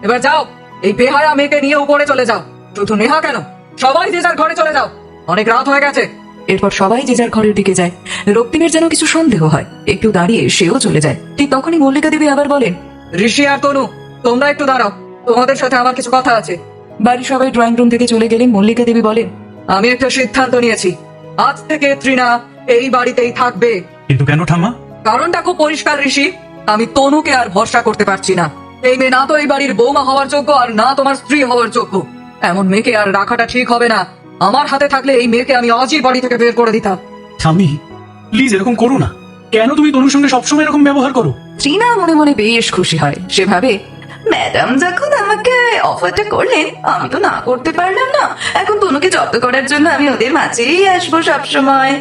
Speaker 3: এবার যাও, এই বেহায়া মেয়েকে নিয়ে উপরে চলে যাও। শুধু নেহা কেন, সবাই যে যার ঘরে চলে যাও, অনেক রাত হয়ে গেছে। এরপর সবাই যে যার ঘরের দিকে যায়। রক্তিমের যেন কিছু সন্দেহ হয়, একটু দাঁড়িয়ে সেও চলে যায়। ঠিক তখনই মল্লিকা দেবী আবার বলেন, ঋষি আর তনু তোমরা একটু দাঁড়াও, তোমাদের সাথে আমার কিছু কথা আছে। বাড়ির সবাই ড্রয়িং রুম থেকে চলে গেলে মল্লিকা দেবী বলেন, আমি একটা সিদ্ধান্ত নিয়েছি, আজ থেকে তৃণা এই বাড়িতেই থাকবে।
Speaker 2: কিন্তু কেন ঠাম্মা?
Speaker 3: কারণটা খুব পরিষ্কার ঋষি, আমি তনুকে আর ভরসা করতে পারছি না। এই মেয়ে না তো এই বাড়ির বৌমা হওয়ার যোগ্য, আর না তোমার স্ত্রী হওয়ার যোগ্য। এমন মেয়েকে আর রাখাটা ঠিক হবে না। আমার হাতে থাকলে এই মেয়েকে আমি আজই বাড়ি থেকে বের করে দিতাম।
Speaker 2: ঠাম্মি প্লিজ এরকম করো না। কেন তুমি তনুর সঙ্গে সবসময় এরকম ব্যবহার করো?
Speaker 3: তৃণা মনে মনে বেশ খুশি হয়। সেভাবে ম্যাডাম যখন আমাকে অফারটা করলেন, আমি তো না করতে পারলাম না। এখন তনুকে জব্দ করার জন্য আমি ওদের মাঝেই আসবো সবসময়,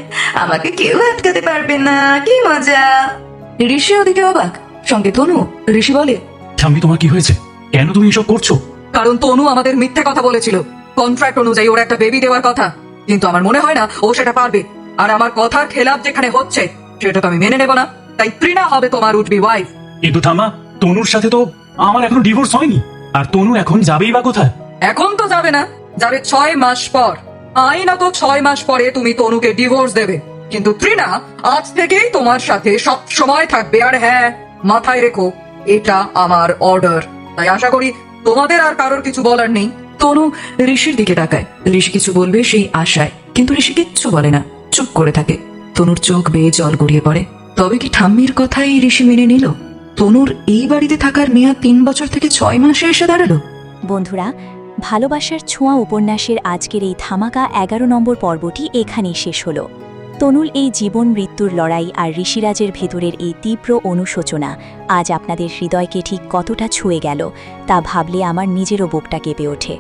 Speaker 3: আমাকে কেউ আটকাতে পারবে না। কি মজা। ঋষি ওদিকে অবাক, সঙ্গে তনু। ঋষি বলে,
Speaker 2: ঠাম্মি তোমার কি হয়েছে? কেন তুমি এসব করছো?
Speaker 3: কারণ তনু আমাদের মিথ্যে কথা বলেছিল। কন্ট্রাক্ট অনুযায়ী ওর একটা বেবি দেওয়ার কথা, কিন্তু আমার মনে হয় না ও সেটা পারবে। আর আমার কথার খেলাপ যেখানে হচ্ছে সেটা তো আমি মেনে নেব না। তাই তৃণা হবে তোমার উঠবি ওয়াইফ।
Speaker 2: কিন্তু ঠাম্মা, তনুর সাথে তো আমার এখনো ডিভোর্স হয়নি, আর তনু এখন যাবেই বা কোথায়?
Speaker 3: এখন তো যাবে না, যাবে 6 মাস পর। আইনত 6 মাস পরে তুমি তনুকে ডিভোর্স দেবে, কিন্তু তৃণা আজ থেকেই তোমার সাথে সব সময় থাকবে। আর হ্যাঁ, মাথায় রেখো, এটা আমার অর্ডার। তাই আশা করি তোমাদের আর কারোর কিছু বলার নেই। তনু ঋষির দিকে তাকায়, ঋষি কিছু বলবে সেই আশায়, কিন্তু ঋষি কিচ্ছু বলে না, চুপ করে থাকে। তনুর চোখ বেয়ে জল গড়িয়ে পড়ে। তবে কি ঠাম্মির কথাই ঋষি মেনে নিল? তনুর এই বাড়িতে থাকার মেয়াদ 3 বছর থেকে 6 মাসে এসে দাঁড়ালো।
Speaker 1: বন্ধুরা, ভালোবাসার ছোঁয়া উপন্যাসের আজকের এই ধামাকা 11 নম্বর পর্বটি এখানেই শেষ হলো। তনুল এই জীবন মৃত্যুর লড়াই আর ঋষিরাজের ভেতরের এই তীব্র অনুশোচনা আজ আপনাদের হৃদয়কে ঠিক কতটা ছুঁয়ে গেল তা ভাবলে আমার নিজেরও বুকটা কেঁপে ওঠে।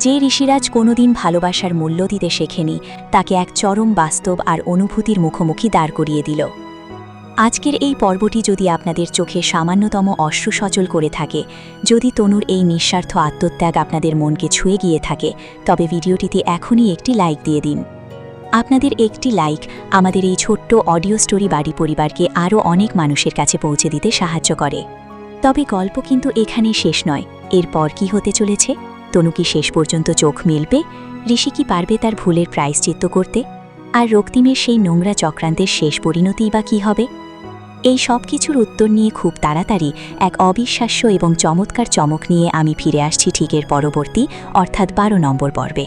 Speaker 1: যে ঋষিরাজ কোনোদিন ভালোবাসার মূল্য দিতে শেখেনি, তাকে এক চরম বাস্তব আর অনুভূতির মুখোমুখি দাঁড় করিয়ে দিল। আজকের এই পর্বটি যদি আপনাদের চোখে সামান্যতম অশ্রু সচল করে থাকে, যদি তনুর এই নিঃস্বার্থ আত্মত্যাগ আপনাদের মনকে ছুঁয়ে গিয়ে থাকে, তবে ভিডিওটিতে এখনই একটি লাইক দিয়ে দিন। আপনাদের একটি লাইক আমাদের এই ছোট্ট অডিও স্টোরি বাড়ি পরিবারকে আরও অনেক মানুষের কাছে পৌঁছে দিতে সাহায্য করে। তবে গল্প কিন্তু এখানেই শেষ নয়। এরপর কি হতে চলেছে? তনু কি শেষ পর্যন্ত চোখ মেলবে? ঋষি কি পারবে তার ভুলের প্রায়শ্চিত্ত করতে? আর রক্তিমের সেই নোংরা চক্রান্তের শেষ পরিণতিই বা কী হবে? এই সব কিছুর উত্তর নিয়ে খুব তাড়াতাড়ি এক অবিশ্বাস্য এবং চমৎকার চমক নিয়ে আমি ফিরে আসছি ঠিক এর পরবর্তী, অর্থাৎ 12 নম্বর পর্বে।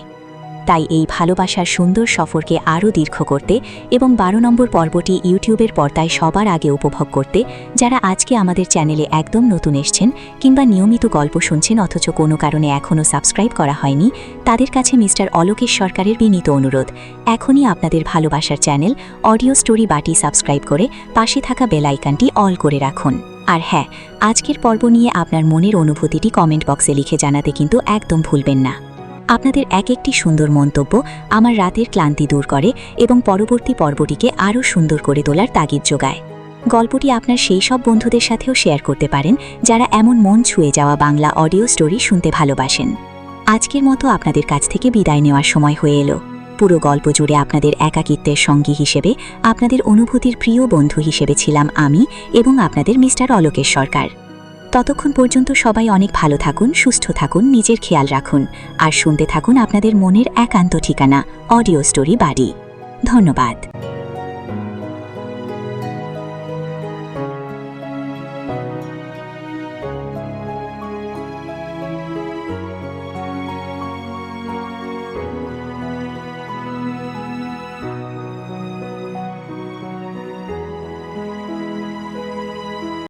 Speaker 1: তাই এই ভালোবাসার সুন্দর সফরকে আরও দীর্ঘ করতে এবং 12 নম্বর পর্বটি ইউটিউবের পর্দায় সবার আগে উপভোগ করতে যারা আজকে আমাদের চ্যানেলে একদম নতুন এসছেন কিংবা নিয়মিত গল্প শুনছেন অথচ কোনো কারণে এখনও সাবস্ক্রাইব করা হয়নি, তাদের কাছে মিস্টার অলোকেশ সরকারের বিনীত অনুরোধ, এখনই আপনাদের ভালোবাসার চ্যানেল অডিও স্টোরি বাটি সাবস্ক্রাইব করে পাশে থাকা বেল আইকনটি অল করে রাখুন। আর হ্যাঁ, আজকের পর্ব নিয়ে আপনার মনের অনুভূতিটি কমেন্ট বক্সে লিখে জানাতে কিন্তু একদম ভুলবেন না। আপনাদের এক একটি সুন্দর মন্তব্য আমার রাতের ক্লান্তি দূর করে এবং পরবর্তী পর্বটিকে আরও সুন্দর করে তোলার তাগিদ যোগায়। গল্পটি আপনার সেই সব বন্ধুদের সাথেও শেয়ার করতে পারেন যারা এমন মন ছুঁয়ে যাওয়া বাংলা অডিও স্টোরি শুনতে ভালোবাসেন। আজকের মতো আপনাদের কাছ থেকে বিদায় নেওয়ার সময় হয়ে এলো। পুরো গল্প জুড়ে আপনাদের একাকিত্বের সঙ্গী হিসেবে, আপনাদের অনুভূতির প্রিয় বন্ধু হিসেবে ছিলাম আমি এবং আপনাদের মিস্টার অলোকেশ সরকার। ততক্ষণ পর্যন্ত সবাই অনেক ভালো থাকুন, সুস্থ থাকুন, নিজের খেয়াল রাখুন আর শুনতে থাকুন আপনাদের মনের একান্ত ঠিকানা অডিও স্টোরি বাড়ি। ধন্যবাদ।